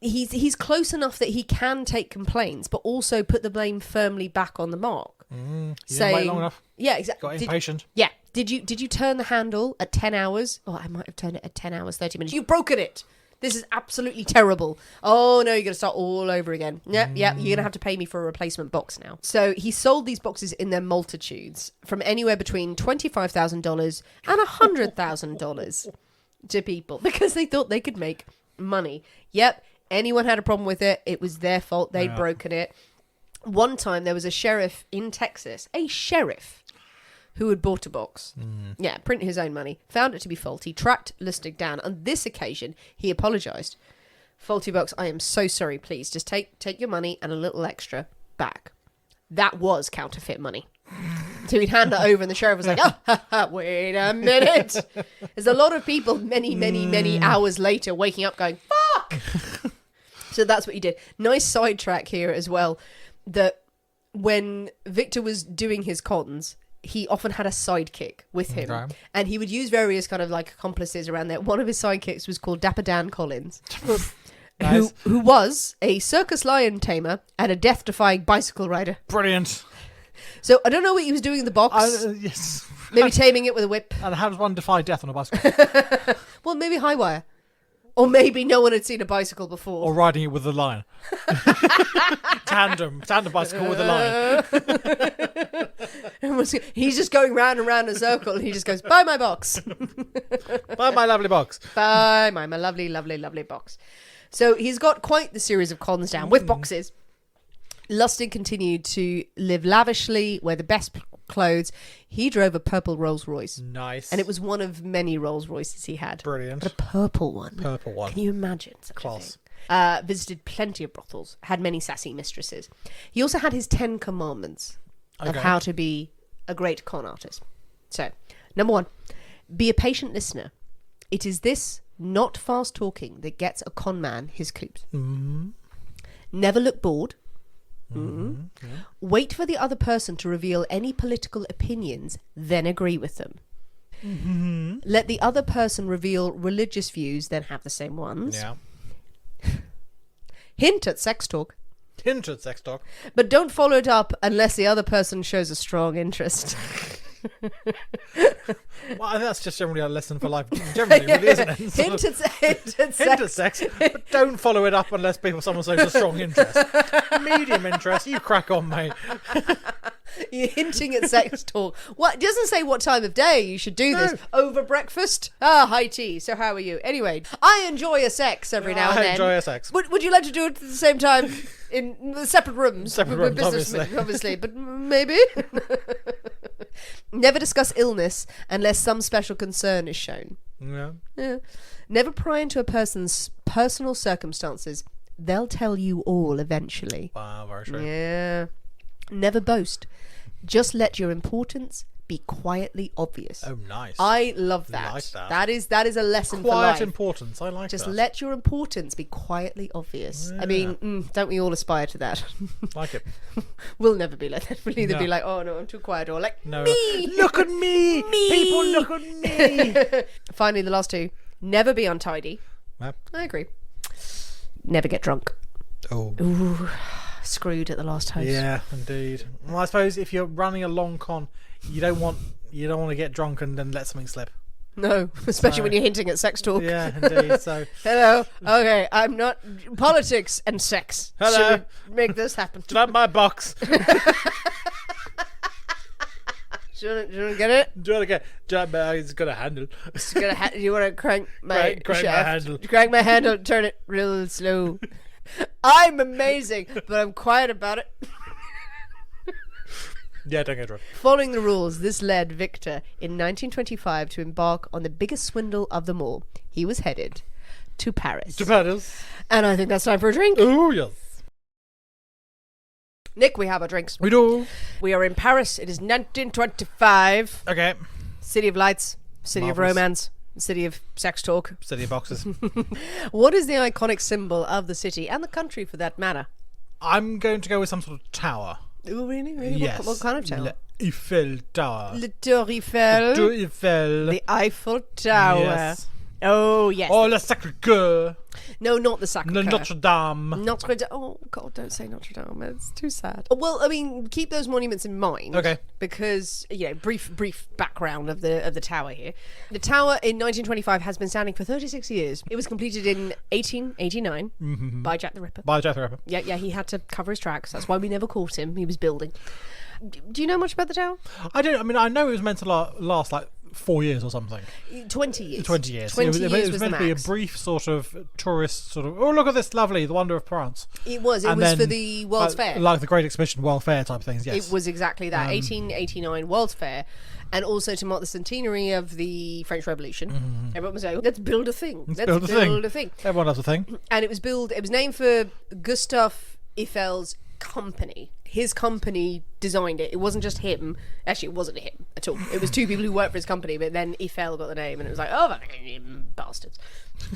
He's close enough that he can take complaints, but also put the blame firmly back on the Mark. He didn't wait long enough. Yeah, exactly. Got impatient. Yeah. Did you turn the handle at 10 hours? Oh, I might have turned it at 10 hours, 30 minutes. You've broken it. This is absolutely terrible. Oh, no, you're going to start all over again. Yeah, you're going to have to pay me for a replacement box now. So he sold these boxes in their multitudes, from anywhere between $25,000 and $100,000 to people, because they thought they could make money. Yep, anyone had a problem with it, it was their fault. They'd broken it. One time there was a sheriff in Texas, who had bought a box. Print his own money, found it to be faulty, tracked Lustig down. On this occasion, he apologised. Faulty box, I am so sorry, please. Just take your money and a little extra back. That was counterfeit money. So he'd hand it over and the sheriff was like, wait a minute. There's a lot of people many hours later waking up going, fuck! So that's what he did. Nice sidetrack here as well, that when Victor was doing his cons, he often had a sidekick with him. Okay. And he would use various kind of like accomplices around there. One of his sidekicks was called Dapper Dan Collins. Nice. Who was a circus lion tamer and a death-defying bicycle rider. Brilliant. So I don't know what he was doing in the box. Yes. Maybe taming it with a whip. And how does one defy death on a bicycle? Well, maybe high wire. Or maybe no one had seen a bicycle before. Or riding it with a lion. Tandem bicycle with a lion. He's just going round and round in a circle and he just goes, buy my box. Buy my lovely box. Buy my lovely, lovely, lovely box. So he's got quite the series of cons down with boxes. Lustig continued to live lavishly, wear the best clothes. He drove a purple Rolls Royce. Nice. And it was one of many Rolls Royces he had. Brilliant. But a purple one. Purple one. Can you imagine such Class. a thing? Visited plenty of brothels, had many sassy mistresses. He also had his 10 commandments of how to be a great con artist. So, number 1, be a patient listener. It is this, not fast talking, that gets a con man his coups. Mm-hmm. Never look bored. Mm-hmm. Yeah. Wait for the other person to reveal any political opinions, then agree with them. Mm-hmm. Let the other person reveal religious views, then have the same ones. Yeah. Hint at sex talk. Hint at sex talk. But don't follow it up unless the other person shows a strong interest. Well, that's just generally a lesson for life. Generally, really, isn't it? Hint at sex. Hint at sex, but don't follow it up unless someone shows a strong interest. Medium interest, you crack on, mate. You're hinting at sex talk. What? It doesn't say what time of day you should do this. Over breakfast? High tea. So how are you? Anyway, I enjoy a sex every now and then. I enjoy a sex. Would you like to do it at the same time in separate rooms? Separate with rooms, businessmen, obviously. But maybe. Never discuss illness unless some special concern is shown. Yeah. Never pry into a person's personal circumstances. They'll tell you all eventually. Wow, very true. Yeah. Never boast. Just let your importance be quietly obvious. Oh, nice. I love that. Like that. That is a lesson for Quiet life. importance. I like Just that. let your importance be quietly obvious. Yeah. I mean, don't we all aspire to that? Like it. We'll never be like that. We'll either No. be like, oh no, I'm too quiet, or like, No. me! Look at me! Me! People look at me! Finally, the last 2. Never be untidy. Yep. I agree. Never get drunk. Oh. Ooh, screwed at the last host. Yeah, indeed. Well, I suppose if you're running a long con, you don't want to get drunk and then let something slip. No, especially So- when you're hinting at sex talk. Yeah, indeed. So Hello. Okay, I'm not politics and sex. Hello. Should we make this happen? grab my box. Do you want to get it? Do it again. It's got a handle. You want to crank my Crank my shaft? handle. Crank my handle. Turn it real slow. I'm amazing, but I'm quiet about it. Yeah, don't get drunk. Following the rules, this led Victor in 1925 to embark on the biggest swindle of them all. He was headed to Paris. To Paris. And I think that's time for a drink. Oh, yes. Nick, we have our drinks. We do. We are in Paris. It is 1925. Okay. City of lights, city Marvellous. of romance, city of sex talk. City of boxes. What is the iconic symbol of the city and the country for that matter? I'm going to go with some sort of tower. Oh, really? Really? Yes. What kind of tower? Le Eiffel Tower. Le Tour Eiffel. Tour Eiffel. The Eiffel Tower. Yes. Oh, yes. Oh, Le Sacré-Cœur. No, not the Sacré Le Notre Dame. Notre Dame. Oh, God, don't say Notre Dame. It's too sad. Well, I mean, keep those monuments in mind. Okay. Because, brief background of the tower here. The tower in 1925 has been standing for 36 years. It was completed in 1889 by Jack the Ripper. By Jack the Ripper. Yeah, he had to cover his tracks. That's why we never caught him. He was building. Do you know much about the tower? I don't. I mean, I know it was meant to last like 4 years or something. 20 years. 20 years. 20 it years was was meant the to be a max. brief sort of tourist sort of. Oh, look at this lovely, the wonder of France. It was. It And was then, for the World's Fair. like the Great Exhibition, World Fair type things. Yes. It was exactly that. 1889 World's Fair. And also to mark the centenary of the French Revolution. Everyone was like, let's build a thing. Let's build a thing. Everyone has a thing. And it was named for Gustave Eiffel's company. his company designed it. It wasn't just him. Actually, it wasn't him at all. It was two people who worked for his company, but then Eiffel got the name, and it was like, oh, fucking bastards.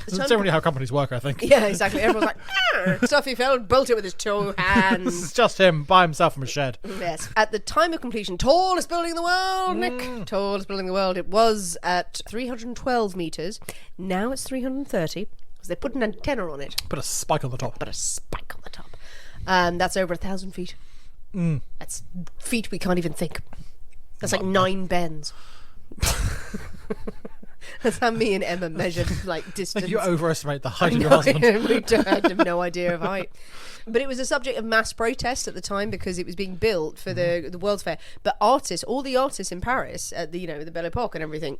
That's generally how companies work, I think. Yeah, exactly. Everyone's like, stuff Eiffel built it with his two hands. It's just him by himself from a shed. Yes. At the time of completion, tallest building in the world, Nick. Tallest building in the world. It was at 312 metres. Now it's 330, because they put an antenna on it. Put a spike on the top. That's over 1,000 feet. That's feet we can't even think. That's like 9 bends. That's how me and Emma measured like distance. You overestimate the height of your husband. I had no idea of height. But it was a subject of mass protest at the time because it was being built for the World's Fair. But artists, all the artists in Paris at the the Belle Epoque and everything,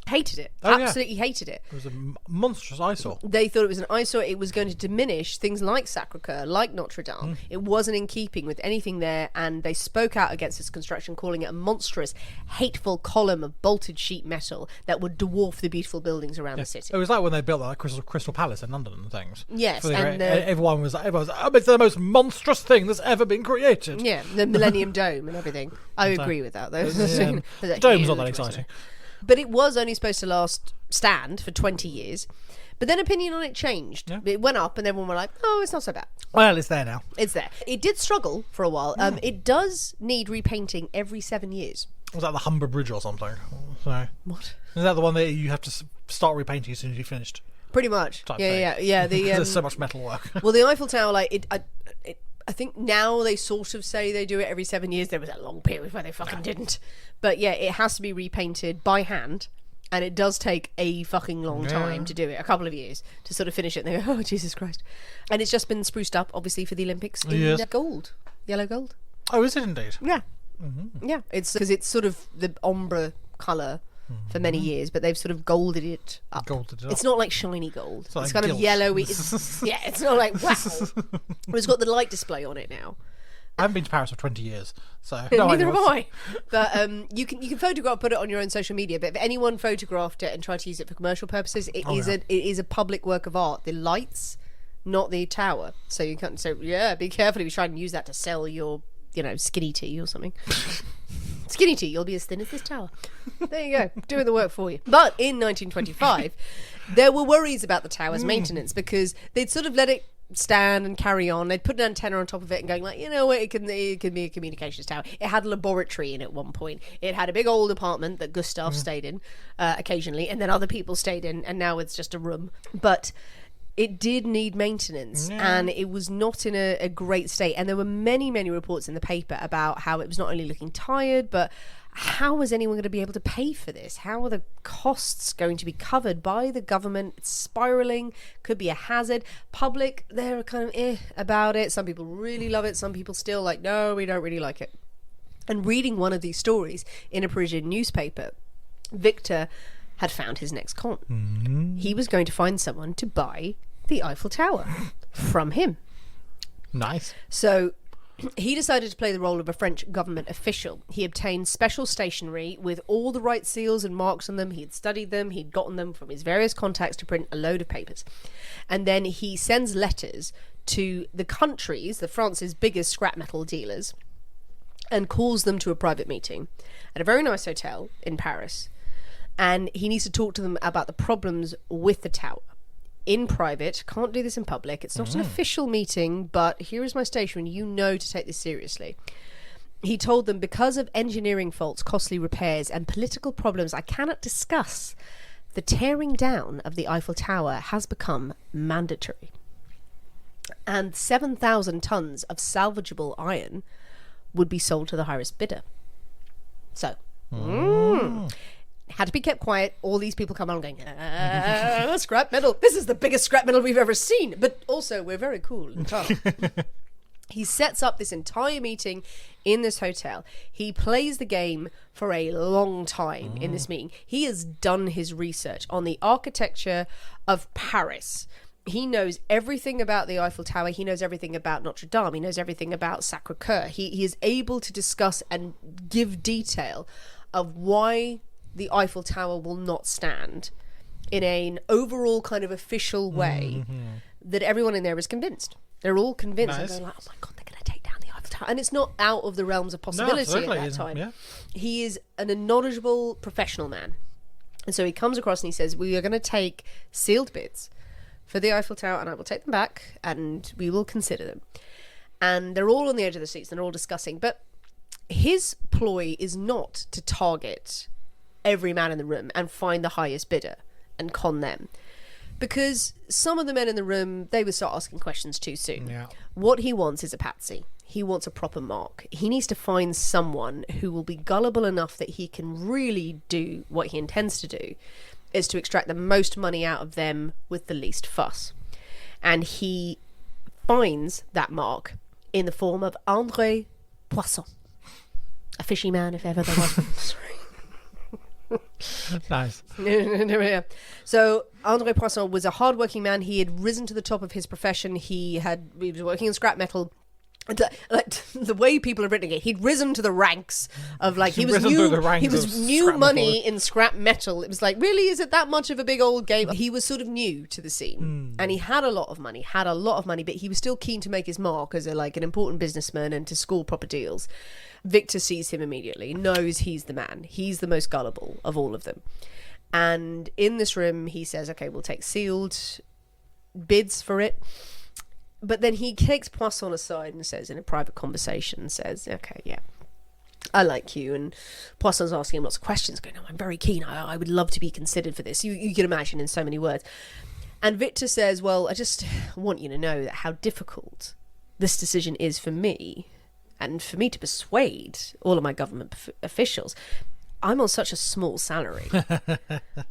hated it. Absolutely hated it. It was a monstrous eyesore. They thought it was an eyesore. It was going to diminish things like Sacré-Cœur, like Notre Dame. It wasn't in keeping with anything there, and they spoke out against its construction, calling it a monstrous, hateful column of bolted sheet metal that would dwarf the beautiful buildings around the city. It was like when they built that Crystal Palace in London and things. Yes, and everyone was like, oh, it's the most monstrous thing that's ever been created. Yeah, the Millennium Dome and everything. I agree with that, though. The dome's not that exciting. But it was only supposed to stand for 20 years. But then opinion on it changed. Yeah. It went up and everyone were like, oh, it's not so bad. Well, it's there now. It's there. It did struggle for a while. It does need repainting every 7 years. Was that the Humber Bridge or something? So, what? Is that the one that you have to start repainting as soon as you finished? Pretty much. Yeah. There's so much metal work. Well, the Eiffel Tower, I think now they sort of say they do it every 7 years. There was a long period where they fucking didn't. But yeah, it has to be repainted by hand. And it does take a fucking long time to do it, a couple of years, to sort of finish it. And they go, oh, Jesus Christ. And it's just been spruced up, obviously, for the Olympics in gold. Yellow gold. Oh, is it indeed? Yeah. Yeah, it's because it's sort of the ombre colour for many years, but they've sort of golded it up. It's not like shiny gold. It's kind of yellowy. It's not like, wow. It's got the light display on it now. I haven't been to Paris for 20 years, so neither have I. But you can photograph, put it on your own social media. But if anyone photographed it and tried to use it for commercial purposes, it is a public work of art. The lights, not the tower. So you can't. So yeah, be careful if you try and use that to sell your, skinny tea or something. Skinny tea, you'll be as thin as this tower. There you go, doing the work for you. But in 1925, there were worries about the tower's maintenance because they'd sort of let it stand and carry on. They'd put an antenna on top of it and going like, it can be a communications tower. It had a laboratory in at one point. It had a big old apartment that Gustav stayed in occasionally, and then other people stayed in, and now it's just a room. But it did need maintenance, and it was not in a great state. And there were many, many reports in the paper about how it was not only looking tired, but how was anyone going to be able to pay for this? How are the costs going to be covered by the government? It's spiraling, could be a hazard. Public, they're kind of about it. Some people really love it. Some people still like, no, we don't really like it. And reading one of these stories in a Parisian newspaper, Victor had found his next con. He was going to find someone to buy the Eiffel Tower from him. Nice. So he decided to play the role of a French government official. He obtained special stationery with all the right seals and marks on them. He had studied them. He'd gotten them from his various contacts to print a load of papers. And then he sends letters to the countries, France's biggest scrap metal dealers, and calls them to a private meeting at a very nice hotel in Paris. And he needs to talk to them about the problems with the tower. In private, can't do this in public. It's not an official meeting, but here is my station. You know to take this seriously. He told them, because of engineering faults, costly repairs, and political problems I cannot discuss, the tearing down of the Eiffel Tower has become mandatory. And 7,000 tons of salvageable iron would be sold to the highest bidder. So, had to be kept quiet. All these people come on going, scrap metal. This is the biggest scrap metal we've ever seen. But also, we're very cool and tough. He sets up this entire meeting in this hotel. He plays the game for a long time in this meeting. He has done his research on the architecture of Paris. He knows everything about the Eiffel Tower. He knows everything about Notre Dame. He knows everything about Sacré-Cœur. He is able to discuss and give detail of why the Eiffel Tower will not stand in an overall kind of official way that everyone in there is convinced. They're all convinced. Nice. They're going like, oh my God, they're going to take down the Eiffel and it's not out of the realms of possibility at that time. Yeah. He is an knowledgeable professional man. And so he comes across and he says, we are going to take sealed bids for the Eiffel Tower, and I will take them back and we will consider them. And they're all on the edge of the seats and they're all discussing. But his ploy is not to target every man in the room and find the highest bidder and con them. Because some of the men in the room, they would start asking questions too soon. Yeah. What he wants is a patsy. He wants a proper mark. He needs to find someone who will be gullible enough that he can really do what he intends to do, is to extract the most money out of them with the least fuss. And he finds that mark in the form of André Poisson. A fishy man, if ever there was one. Sorry. Nice. So André Poisson was a hard-working man. He had risen to the top of his profession. He was working in scrap metal. Like the way people have written it, he'd risen to the ranks of like he was new money in scrap metal. It was like, really, is it that much of a big old game? He was sort of new to the scene, and he had a lot of money, but he was still keen to make his mark as an important businessman and to score proper deals. Victor sees him immediately, knows he's the man. He's the most gullible of all of them. And in this room, he says, okay, we'll take sealed bids for it. But then he takes Poisson aside and says, in a private conversation, says, okay, yeah, I like you. And Poisson's asking him lots of questions, going, no, I'm very keen. I would love to be considered for this. You can imagine in so many words. And Victor says, well, I just want you to know that how difficult this decision is for me, and for me to persuade all of my government officials. I'm on such a small salary.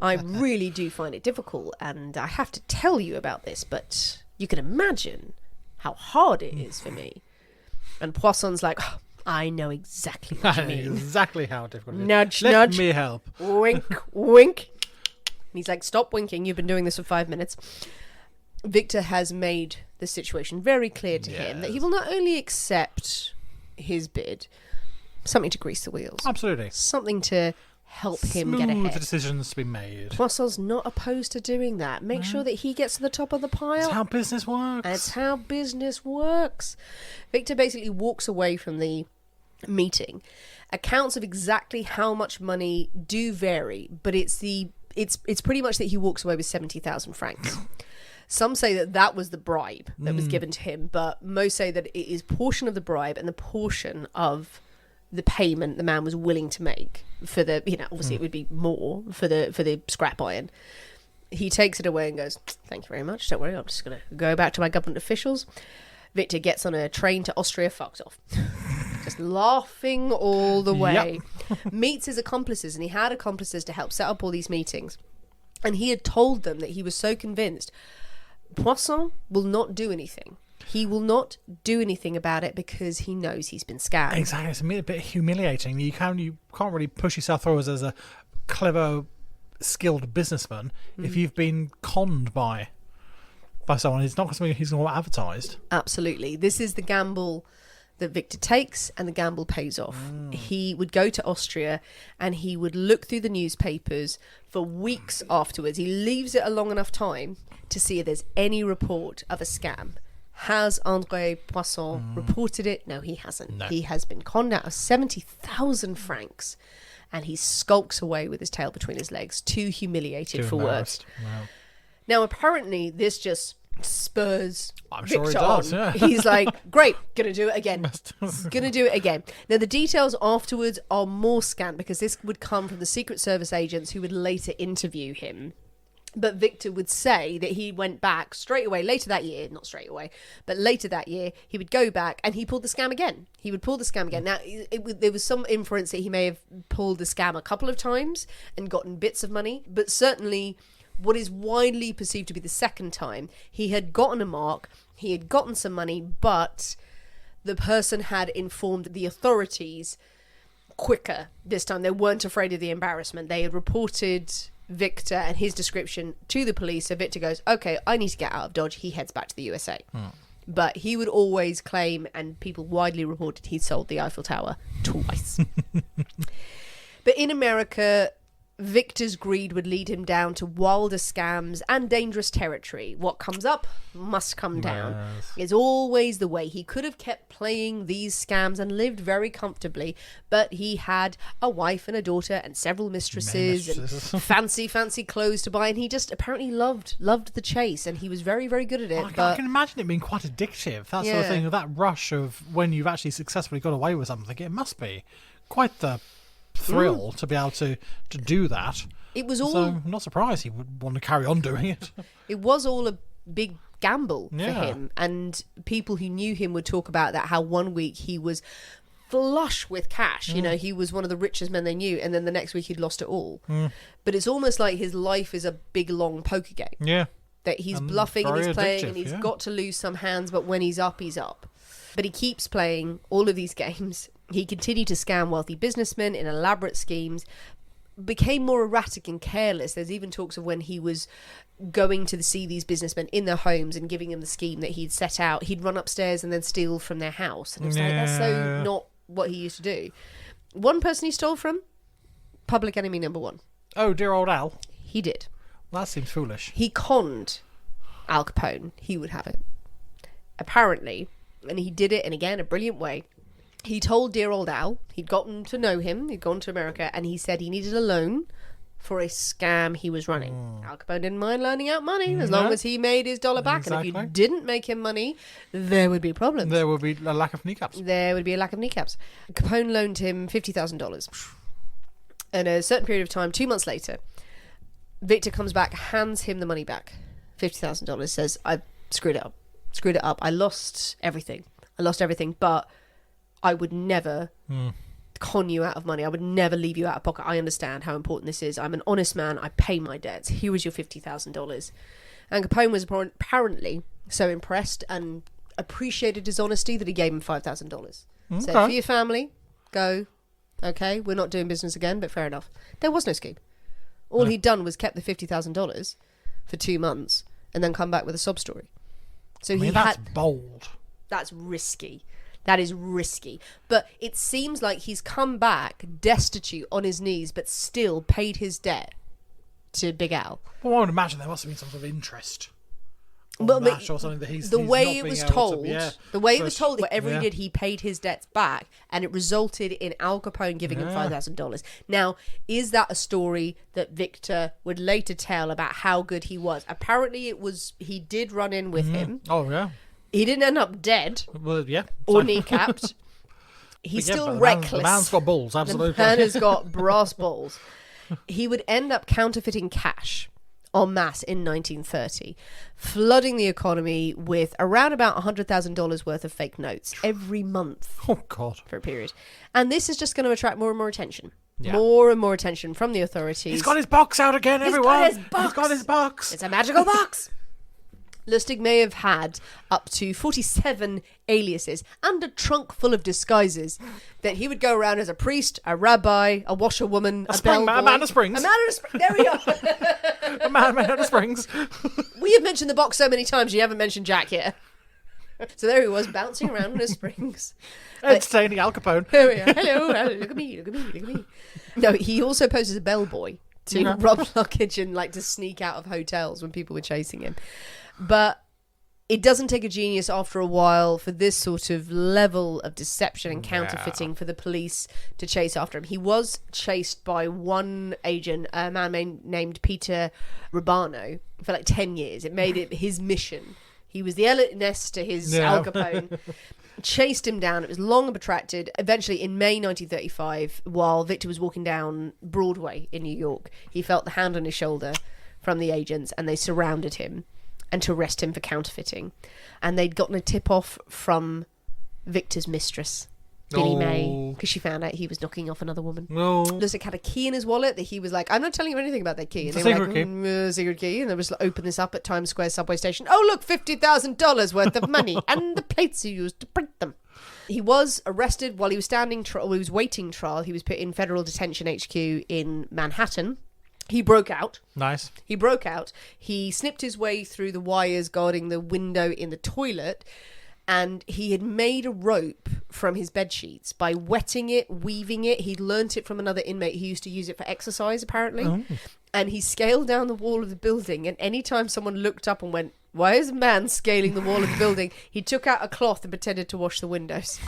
I really do find it difficult, and I have to tell you about this, but you can imagine how hard it is for me. And Poisson's like, oh, I know exactly what you mean. Exactly how difficult it is. Nudge, Let nudge. me help. Wink, wink. And he's like, stop winking. You've been doing this for 5 minutes. Victor has made the situation very clear to him that he will not only accept his bid, something to grease the wheels. Absolutely. Something to help him get ahead. Smooth decisions to be made. Poisson's not opposed to doing that. Make sure that he gets to the top of the pile. That's how business works. That's how business works. Victor basically walks away from the meeting. Accounts of exactly how much money do vary, but it's pretty much that he walks away with 70,000 francs. Some say that was the bribe that was given to him, but most say that it is portion of the bribe and the portion of the payment the man was willing to make for the, obviously it would be more for the scrap iron. He takes it away and goes, thank you very much, don't worry, I'm just going to go back to my government officials. Victor gets on a train to Austria, fucks off. Just laughing all the way. Yep. Meets his accomplices, and he had accomplices to help set up all these meetings. And he had told them that he was so convinced Poisson will not do anything. He will not do anything about it because he knows he's been scammed. Exactly. It's a bit humiliating. You can't really push yourself through as a clever, skilled businessman if you've been conned by someone. It's not something he's going to advertised. Absolutely. This is the gamble that Victor takes, and the gamble pays off. He would go to Austria and he would look through the newspapers for weeks afterwards. He leaves it a long enough time to see if there's any report of a scam. Has André Poisson reported it? No, he hasn't. No. He has been conned out of 70,000 francs, and he skulks away with his tail between his legs, too humiliated for words. Wow. Now, apparently, this just spurs Victor Victor does, on. yeah. He's like, great, gonna do it again. Gonna do it again. Now, the details afterwards are more scant because this would come from the Secret Service agents who would later interview him. But Victor would say that he went back straight away later that year, not straight away, but later that year, he would go back and he pulled the scam again. He would pull the scam again. Now, there was some inference that he may have pulled the scam a couple of times and gotten bits of money, but certainly what is widely perceived to be the second time, he had gotten a mark, he had gotten some money, but the person had informed the authorities quicker this time. They weren't afraid of the embarrassment. They had reported Victor and his description to the police, so Victor goes, okay, I need to get out of Dodge. He heads back to the USA. But he would always claim, and people widely reported, he'd sold the Eiffel Tower twice. But in America, Victor's greed would lead him down to wilder scams and dangerous territory. What comes up must come down. Yes. It's always the way. He could have kept playing these scams and lived very comfortably, but he had a wife and a daughter and several mistresses and fancy clothes to buy, and he just apparently loved the chase, and he was very, very good at it. I can imagine it being quite addictive. That sort of thing, that rush of when you've actually successfully got away with something. It must be quite the thrill to be able to do that. It was all. So I'm not surprised he would want to carry on doing it. It was all a big gamble for Yeah. him, and people who knew him would talk about that. How one week he was flush with cash. You know, he was one of the richest men they knew, and then the next week he'd lost it all. But it's almost like his life is a big long poker game. Yeah. That he's And bluffing and very he's playing addictive, and he's yeah. got to lose some hands, but when he's up, he's up. But he keeps playing all of these games. He continued to scam wealthy businessmen in elaborate schemes, became more erratic and careless. There's even talks of when he was going to see these businessmen in their homes and giving them the scheme that he'd set out. He'd run upstairs and then steal from their house. And it was like, that's so not what he used to do. One person he stole from, public enemy number one. Oh, dear old Al. He did. That seems foolish. He conned Al Capone. He would have it. Apparently, and he did it in, again, a brilliant way. He told dear old Al, he'd gotten to know him, he'd gone to America, and he said he needed a loan for a scam he was running. Al Capone didn't mind loaning out money as long as he made his dollar back. And if you didn't make him money, there would be problems. There would be a lack of kneecaps. There would be a lack of kneecaps. Capone loaned him $50,000. In a certain period of time, 2 months later, Victor comes back, hands him the money back. $50,000, says, I screwed it up. I lost everything, but I would never con you out of money. I would never leave you out of pocket. I understand how important this is. I'm an honest man. I pay my debts. Here was your $50,000. And Capone was apparently so impressed and appreciated his honesty that he gave him $5,000. Okay. So for your family, go. Okay, we're not doing business again, but fair enough. There was no scheme. All he'd done was kept the $50,000 for 2 months and then come back with a sob story. So that's bold. That's risky. That is risky. But it seems like he's come back destitute on his knees, but still paid his debt to Big Al. Well, I would imagine there must have been some sort of interest. But Or something that the way it was told, whatever Yeah. he did, he paid his debts back, and it resulted in Al Capone giving him $5,000. Now, is that a story that Victor would later tell about how good he was? Apparently, he did run in with him. Oh, yeah. He didn't end up dead Well, yeah. or kneecapped. He's But yeah, still but reckless. The man's got balls, absolutely. The man has got brass balls. He would end up counterfeiting cash en masse in 1930, flooding the economy with around about $100,000 worth of fake notes every month Oh, God. for a period. And this is just going to attract more and more attention. Yeah. More and more attention from the authorities. He's got his box out again, everyone. got his box. He's got his box. It's a magical box. Lustig may have had up to 47 aliases and a trunk full of disguises that he would go around as a priest, a rabbi, a washerwoman, a bellboy. A man of springs. A man of springs. There we are. A man made out of springs. We have mentioned the box so many times, you haven't mentioned Jack here. So there he was, bouncing around on his springs. Entertaining Al Capone. There we are. Hello, look at me, look at me, look at me. No, he also posed as a bellboy to rob luggage and to sneak out of hotels when people were chasing him. But it doesn't take a genius after a while for this sort of level of deception and counterfeiting for the police to chase after him. He was chased by one agent, a man named Peter Rubano, for 10 years. It made it his mission. He was the Elliot Ness to his Al Capone. Chased him down. It was long and protracted. Eventually, in May 1935, while Victor was walking down Broadway in New York, he felt the hand on his shoulder from the agents, and they surrounded him and to arrest him for counterfeiting. And they'd gotten a tip-off from Victor's mistress, Billy May, because she found out he was knocking off another woman. Lustig had a key in his wallet that he was like, I'm not telling you anything about that key. And it's they a were secret key. Secret key. And they was open this up at Times Square subway station. Oh, look, $50,000 worth of money and the plates you used to print them. He was arrested while he was waiting trial. He was put in federal detention HQ in Manhattan. He broke out. Nice. He broke out. He snipped his way through the wires guarding the window in the toilet And he had made a rope from his bed sheets by wetting it, weaving it. He'd learnt it from another inmate. He used to use it for exercise, apparently. Oh. And he scaled down the wall of the building. And anytime someone looked up and went, "Why is a man scaling the wall of the building?" he took out a cloth and pretended to wash the windows.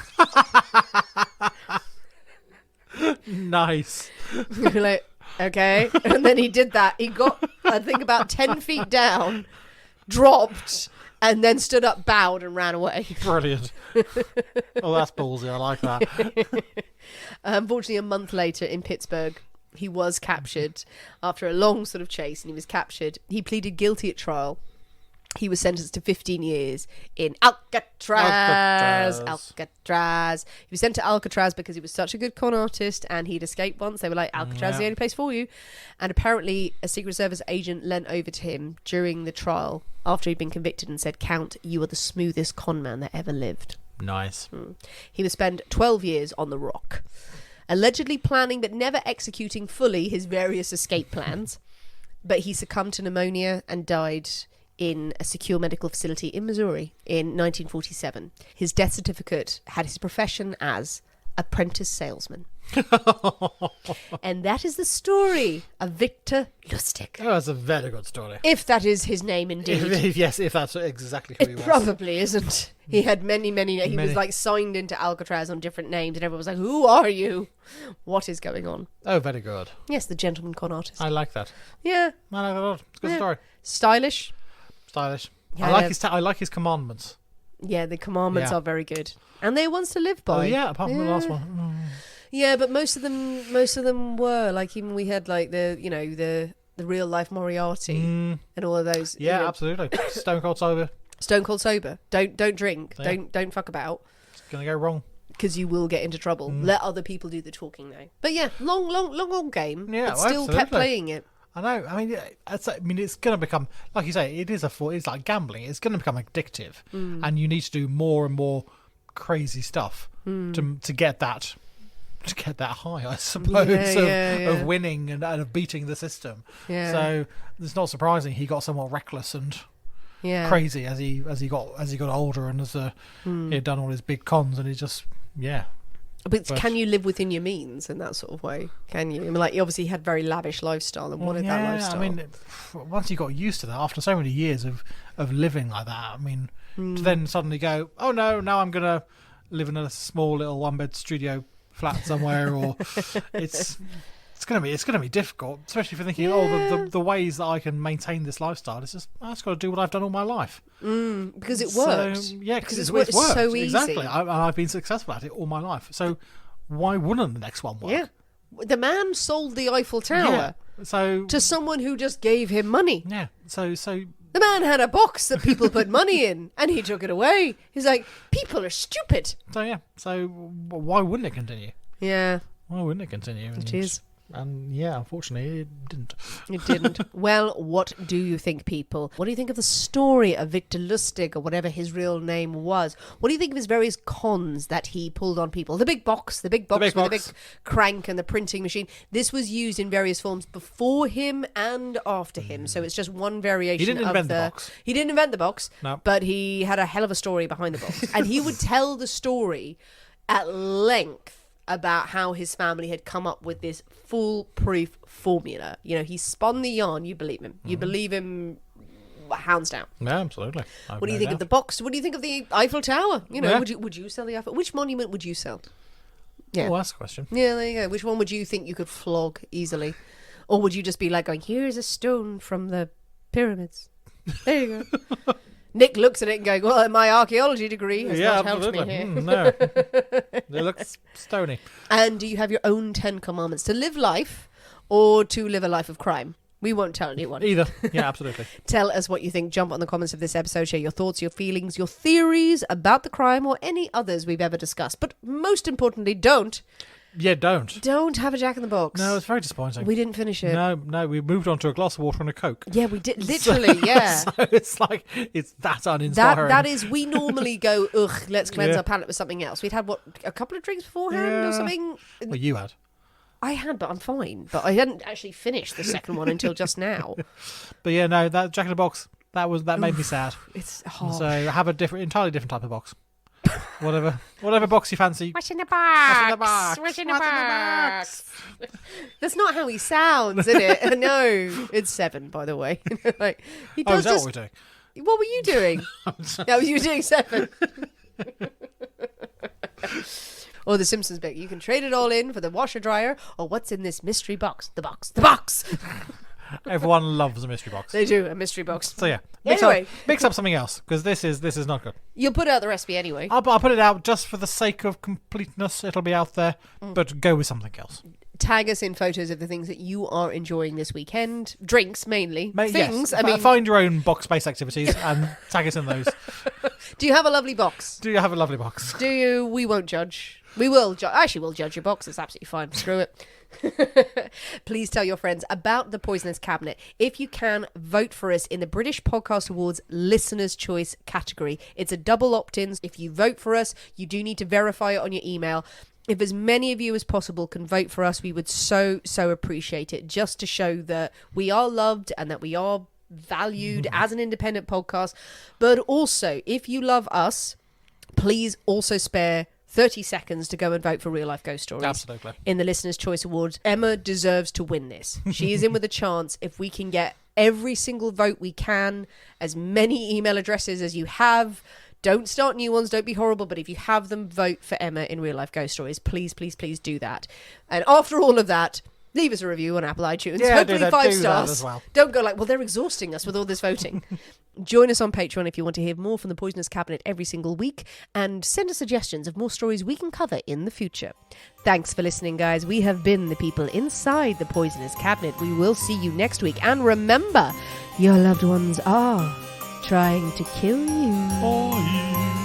Nice. You're like, okay. And then he did that. He got, I think, about 10 feet down, dropped, and then stood up, bowed, and ran away. Brilliant. Oh, that's ballsy. I like that. Unfortunately, a month later in Pittsburgh, he was captured after a long sort of chase, and he was captured. He pleaded guilty at trial. He was sentenced to 15 years in Alcatraz. He was sent to Alcatraz because he was such a good con artist and he'd escaped once. They were like, Alcatraz is the only place for you. And apparently a Secret Service agent leant over to him during the trial after he'd been convicted and said, "Count, you are the smoothest con man that ever lived." Nice. He would spend 12 years on the rock, allegedly planning but never executing fully his various escape plans. But he succumbed to pneumonia and died in a secure medical facility in Missouri in 1947. His death certificate had his profession as apprentice salesman. And that is the story of Victor Lustig. Oh, that's a very good story. If that is his name indeed. Yes, if that's exactly who he It was. probably isn't. He had many. He was like signed into Alcatraz on different names and everyone was like, "Who are you? What is going on?" Oh, very good. Yes, the gentleman con artist. I like that. Yeah. I like that a lot. It's a good story. Stylish. Stylish. Yeah, I like his commandments. Yeah, the commandments Yeah. are very good. And they're ones to live by. Oh yeah, apart from the last one. Yeah, but most of them were like, even we had like the real life Moriarty and all of those. Yeah, you know, absolutely. Stone cold sober. Stone cold sober. Don't drink. Yeah. Don't fuck about. It's gonna go wrong. Because you will get into trouble. Let other people do the talking though. But yeah, long old game. Yeah, but still kept absolutely. playing it. I know. I mean, it's going to become, like you say, it's like gambling. It's going to become addictive, and you need to do more and more crazy stuff to get that high, I suppose, of winning and of beating the system. Yeah. So it's not surprising he got somewhat reckless and crazy as he got older and as he had done all his big cons, and he just But can you live within your means in that sort of way? Can you? I mean, like, you obviously had very lavish lifestyle and wanted that lifestyle. I mean, once you got used to that, after so many years of living like that, I mean, to then suddenly go, oh no, now I'm gonna live in a small little one-bed studio flat somewhere, or it's gonna be difficult, especially if you're thinking, the ways that I can maintain this lifestyle. It's just I just got to do what I've done all my life. Because it worked. So, yeah, because it's worked so easy. Exactly. I've been successful at it all my life. So why wouldn't the next one work? Yeah. The man sold the Eiffel Tower to someone who just gave him money. Yeah. So the man had a box that people put money in, and he took it away. He's like, people are stupid. So why wouldn't it continue? Yeah. Why wouldn't it continue? It is. And unfortunately, it didn't. It didn't. Well, what do you think, people? What do you think of the story of Victor Lustig, or whatever his real name was? What do you think of his various cons that he pulled on people? The big box with the big crank and the printing machine. This was used in various forms before him and after him. So it's just one variation. He didn't invent the box. He didn't invent the box, no. But he had a hell of a story behind the box. And he would tell the story at length about how his family had come up with this foolproof formula. You know, he spun the yarn. You believe him. You believe him hands down. Yeah, absolutely. What do you think of the box? What do you think of the Eiffel Tower? You know, would you sell the Eiffel? Which monument would you sell? Yeah. Oh, that's a question. Yeah, there you go. Which one would you think you could flog easily? Or would you just be like going, here's a stone from the pyramids. There you go. Nick looks at it and going, well, my archaeology degree has not helped me here. No. They look stony. And do you have your own 10 commandments to live life or to live a life of crime? We won't tell anyone. Either. Yeah, absolutely. Tell us what you think. Jump on the comments of this episode. Share your thoughts, your feelings, your theories about the crime or any others we've ever discussed. But most importantly, don't. Yeah, don't. Don't have a Jack in the Box. No, it's very disappointing. We didn't finish it. No, we moved on to a glass of water and a Coke. Yeah, we did. Literally, yeah. So it's like, it's that uninspiring. That is, we normally go, ugh, let's cleanse our palate with something else. We'd had, a couple of drinks beforehand or something? Well, you had. I had, but I'm fine. But I hadn't actually finished the second one until just now. But yeah, no, that Jack in the Box, that made me sad. It's hard. So have a entirely different type of box. whatever box you fancy. What's in the box? What's in the box? What's in the box? That's not how he sounds, is it? No, it's 7, by the way. Like, he Oh, does is that what we're doing? What were you doing? No, you were doing 7. Or the Simpsons bit. You can trade it all in for the washer dryer or what's in this mystery box. The box. Everyone loves a mystery box. They do, a mystery box. So yeah, mix up something else because this is not good. You'll put out the recipe anyway. I'll put it out just for the sake of completeness. It'll be out there, but go with something else. Tag us in photos of the things that you are enjoying this weekend. Drinks, mainly. Things, yes. I mean... Find your own box-based activities and tag us in those. Do you have a lovely box? Do you have a lovely box? Do you? We won't judge. We will judge. Actually, we'll judge your box. It's absolutely fine. Screw it. Please tell your friends about the Poisonous Cabinet. If you can, vote for us in the British Podcast Awards Listener's Choice category. It's a double opt-in. If you vote for us, you do need to verify it on your email. If as many of you as possible can vote for us, we would so appreciate it, just to show that we are loved and that we are valued as an independent podcast. But also, if you love us, please also spare 30 seconds to go and vote for Real Life Ghost Stories. Absolutely. In the Listener's Choice Awards. Emma deserves to win this. She is in with a chance. If we can get every single vote we can, as many email addresses as you have, don't start new ones, don't be horrible, but if you have them, vote for Emma in Real Life Ghost Stories. Please do that. And after all of that, leave us a review on Apple iTunes. Yeah, hopefully 5 do stars. that as well. Don't go like, well, they're exhausting us with all this voting. Join us on Patreon if you want to hear more from the Poisonous Cabinet every single week, and send us suggestions of more stories we can cover in the future. Thanks for listening, guys. We have been the people inside the Poisonous Cabinet. We will see you next week. And remember, your loved ones are trying to kill you. Bye.